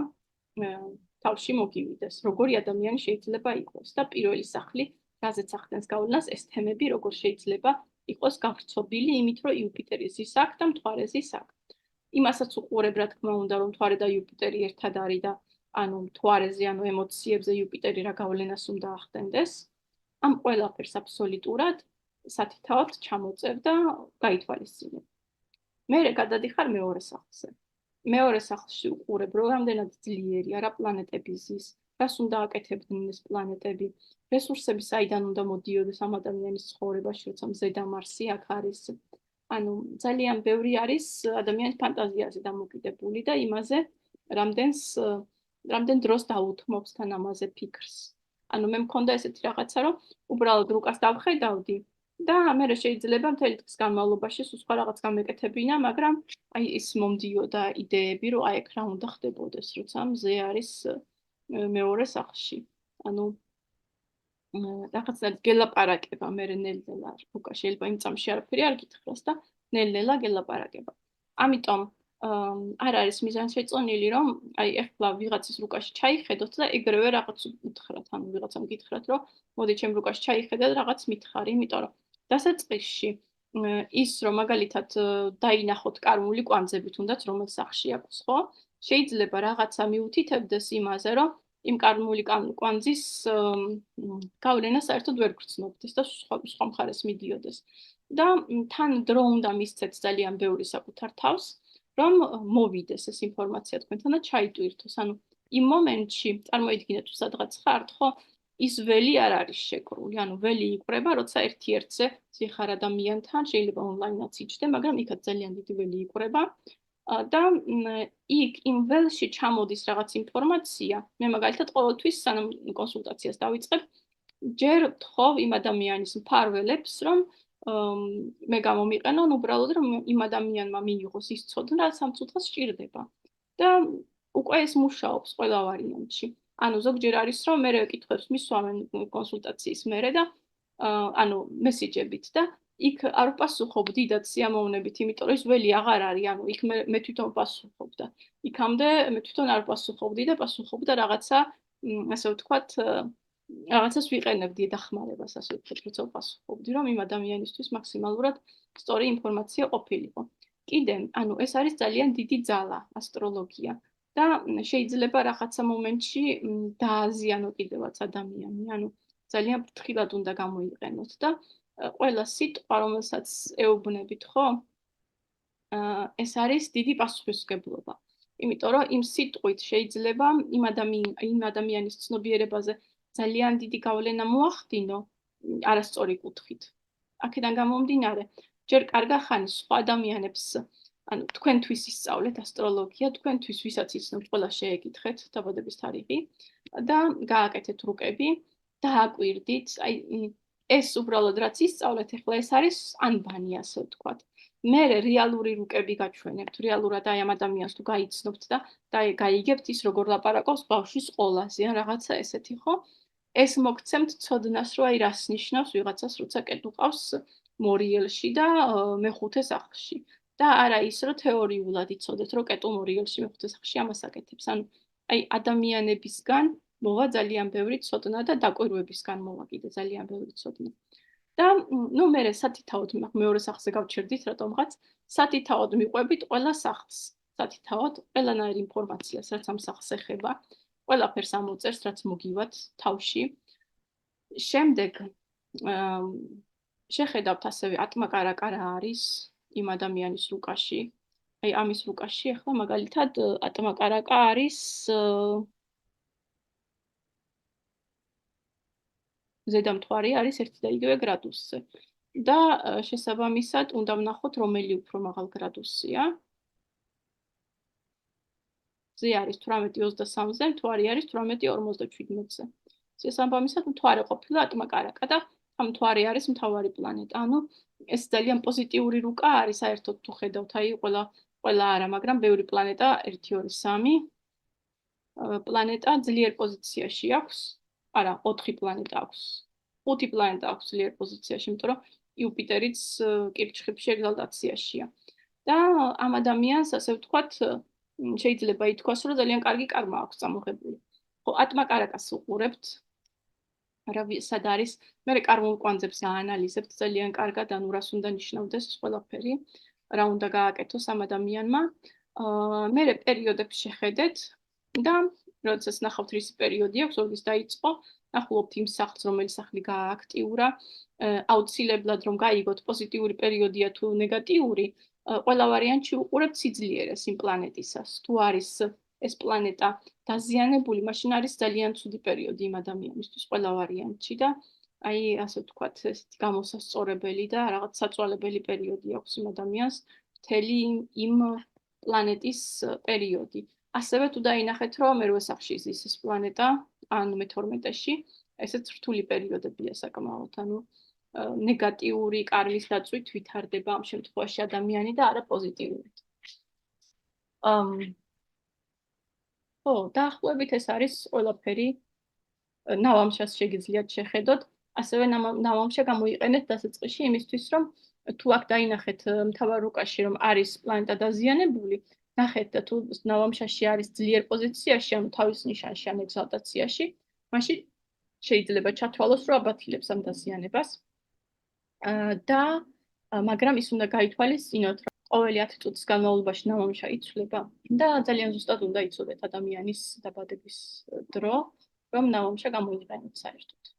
Speaker 1: თავში მოგივიდეს, როგორი ადამიანი შეიძლება იყოს და პირველი სახლი, რაზეც ახდენს გავლენას ეს თემები, როგორ შეიძლება იყოს გავრცობილი იმით, რომ იუპიტერი ზის აქ და მთვარე ზის აქ. იმასაც უყურებ, რა თქმა უნდა, რომ მთვარე და იუპიტერი ერთად არის და ანუ მთვარეზე, ანუ ემოციებზე იუპიტერი რა გავლენას უნდა ახდენდეს. ამ ყველაფერს აბსოლუტურად სათითაოდ ჩამოწევ და გაითვალისწინებ. მე გადადიხარ მეორე სახლზე. მეორე სახლში უყურებ, რომ რამდენად ძლიერია რა პლანეტები ზის, რას უნდა აკეთებდნენ ეს პლანეტები, რესურსები საიდან უნდა მოდიოდეს ამ ადამიანის ცხოვრებაში, როცა მზედა მარსი აქ არის. ანუ ძალიან ბევრი არის ადამიანის ფანტაზიაზე დამოკიდებული და იმაზე, რამდენ დროს დაუთმობს თან ამაზე ფიქრს. ანუ მე მქონდა ესეთი რაღაცა, რომ უბრალოდ რუკას დავხედავდი და მე შეიძლება მთელი დღის განმავლობაში სხვა რაღაც გამეკეთებინა, მაგრამ აი ის მომდიოდა იდეები, რომ აი ეგ რა უნდა ხდებოდეს, როცა მზე არის მეორე სახლში. ანუ რაღაცნაირად გელაპარაკება, მე ნელ-ნელა რუკა შეიძლება იმ წამში არაფერი არ გითხრას და ნელ-ნელა გელაპარაკება. ამიტომ არ არის მიზანშეწონილი, რომ აი ახლა ვიღაცის რუკაში ჩაიხედოთ და ეგრევე რაღაც უთხრათ, ანუ ვიღაცამ გითხრათ, რომ მოდი ჩემ რუკაში ჩაიხედე და რაღაც მითხარი, იმიტომ რომ დასაწყისში ის რომ მაგალითად დაინახოთ კარმული კვანძები, თუნდაც რომელ სახლში აქვს, ხო? შეიძლება რაღაცა მიუთითებდეს იმაზე, რომ იმ კარმული კვანძის გავლენა საერთოდ ვერ გრძნობდეს და სხვა მხარეს მიდიოდეს. და თან დრო უნდა მისცეთ ძალიან ბევრი საკუთარ თავს რომ მოვიდეს ეს ინფორმაცია თქვენთან და ჩაიტვირთოს. ანუ იმ მომენტში წარმოიდგინეთ, თუ სადღაც ხართ, ხო, ის ველი არ არის შეკრული, ანუ ველი იკვრება, როცა ერთ-ერთზე ხარ ადამიანთან, შეიძლება ონლაინაც იჯდე, მაგრამ იქაც ძალიან დიდი ველი იკვრება. და იქ იმ ველში ჩამოდის რაღაც ინფორმაცია. მე მაგალითად ყოველთვის სანამ კონსულტაციას დავიწყებ, ჯერ ვთხოვ იმ ადამიანის მფარველებს, რომ მე გამომიყენონ უბრალოდ რომ იმ ადამიანმა მიიღოს ის ცოდნა, რაც ამ წუთას სჭირდება. და უკვე ეს მუშაობს ყველა ვარიანტში. ანუ ზოგჯერ არის რომ მე კითხვებს მისვამენ კონსულტაციის მერე და ანუ მესიჯებით და იქ არ ვპასუხობ დიდად სიამოვნებით, იმიტომ რომ ის ველი აღარ არის, ანუ იქ მე თვითონ ვპასუხობ და იქამდე მე თვითონ არ ვპასუხობდი და პასუხობდა რაღაცა, ასე ვთქვათ, რაღაცას ვიყენებდი დახმარებას, ასე ვთქვათ, როცა ვპასუხობდი, რომ იმ ადამიანისთვის მაქსიმალურად სწორი ინფორმაცია ყოფილიყო. კიდე, ანუ ეს არის ძალიან დიდი ძალა, ასტროლოგია და შეიძლება რაღაცა მომენტში დააზიანო კიდევაც ადამიანი, ანუ ძალიან ფრთხილად უნდა გამოიყენოთ და ყველა სიტყვა, რომელსაც ეუბნებით, ხო? ეს არის დიდი პასუხისმგებლობა. იმიტომ რომ იმ სიტყვით შეიძლება იმ ადამიანის ცნობიერებაზე ძალიან დიდი გავლენა მოახდინო არასწორი კუთხით. აქედან გამომდინარე, ჯერ კარგა ხანი სხვა ადამიანებს, ანუ თქვენთვის ისწავლეთ ასტროლოგია, თქვენთვის ვისაც იცნობთ, ყველა შეეკითხეთ დაბადების თარიღი და გააკეთეთ რუკები, დააკვირდით, აი ეს უბრალოდ რაც ისწავლეთ, ახლა ეს არის ანბანი, ასე ვთქვათ. მე რეალური რუკები გაჩვენებთ, რეალურად აი ამ ადამიანს თუ გაიცნობთ და გაიგებთ ის როგორ ლაპარაკობს ბავშვის სკოლაზე, ან რაღაცა ესეთი, ხო? ეს მოგცემთ ცოდნას, რომ აი რას ნიშნავს ვიღაცას, როცა კეტუ ყავს მორიელში და მეხუთე სახლში. და არა ის, რომ თეორიულად იცოდეთ, რომ კეტუ მორიელში მეხუთე სახლში ამას აკეთებს. ანუ აი ადამიანებისგან მოვა ძალიან ბევრი ცოდნა და დაკვირვებისგან მოვა კიდე ძალიან ბევრი ცოდნა. და ნუ მე სათითაოდ მეორე სახლზე გავჩერდით რატომღაც, სათითაოდ მიყვებით ყველა სახლს. სათითაოდ ყველანაირ ინფორმაციას, რაც ამ სახლს ეხება, ყველაფერს ამოწერს, რაც მოგივათ თავში. შემდეგ შეხედავთ ასევე ატმაკარაკა რა არის იმ ადამიანის რუკაში. აი ამის რუკაში ახლა მაგალითად ატმაკარაკა არის ზედამთვარი არის 1 და იგივე გრადუსზე. და შესაბამისად უნდა ვნახოთ რომელი უფრო მაღალ გრადუსია. ზე არის 18-23-ზე, მთვარი არის 18-57-ზე. შესაბამისად მთვარე ყოფილა ატმაკარაკა და ამ მთვარი არის მთავარი პლანეტა. ანუ ეს ძალიან პოზიტიური რუკა არის, საერთოდ თუ ხედავთ, აი ყველა არა, მაგრამ ბევრი პლანეტა 1, 2, 3 პლანეტა ძლიერ პოზიციაში აქვს. არა, 4 პლანეტა აქვს. 5 პლანეტა აქვს ძლიერ პოზიციაში, იმიტომ რომ იუპიტერიც კირჩხიბში ეგზალტაციაშია. და ამ ადამიანს, ასე ვთქვათ, შეიძლება ითქვას, რომ ძალიან კარგი კარმა აქვს წამოღებული. ხო, ატმაკარაკას უყურებთ. სად არის? მე კარმულ კვანძებს აანალიზებთ ძალიან კარგად, ანუ რას უნდა ნიშნავდეს ყველაფერი, რა უნდა გააკეთოს ამ ადამიანმა. მე პერიოდებს შეხედეთ და როდესაც ნახავთ რისი პერიოდი აქვს, როდის დაიწყო, ნახულობთ იმ სახლს, რომელი სახლი გაააქტიურა, აუცილებლად რომ გაიგოთ პოზიტიური პერიოდია თუ ნეგატიური, ყველა ვარიანტში უყურებთ სიძლიერეს იმ პლანეტისას. თუ არის ეს პლანეტა დაზიანებული, მაშინ არის ძალიან ცუდი პერიოდი იმ ადამიანისთვის ყველა ვარიანტში და აი ასე ვთქვათ, ესეთი გამოსასწორებელი და რაღაც საწვალებელი პერიოდი აქვს იმ ადამიანს, მთელი იმ პლანეტის პერიოდი. ასევე თუ დაინახეთ, რომ მერვე სახლში ის ეს პლანეტა, ან მე-12-ში, ესეც რთული პერიოდებია საკმაოდ, ანუ ნეგატიური კარლის დაწვით ვითარდება ამ შემთხვევაში ადამიანი და არა პოზიტიურად. ხო, დაახლოებით ეს არის ყველაფერი. ნავამშას შეგიძლიათ შეხედოთ, ასევე ნავამშა გამოიყენეთ დასაწყისში იმისთვის, რომ თუ აქ დაინახეთ მთავარ რუკაში, რომ არის პლანეტა დაზიანებული, ნახეთ და თუ ნავამშაში არის ძლიერ პოზიციაში, ანუ თავის ნიშანში ან ეგზალტაციაში, მაშინ შეიძლება ჩათვალოს, რომ აბათილებს ამ დაზიანებას. და მაგრამ ის უნდა გაითვალისწინოთ, რომ ყოველი 10 წუთის განმავლობაში ნავამშა იცვლება და ძალიან ზუსტად უნდა იცოდეთ ადამიანის დაბადების დრო, რომ ნავამშა გამოიყენოთ საერთოდ.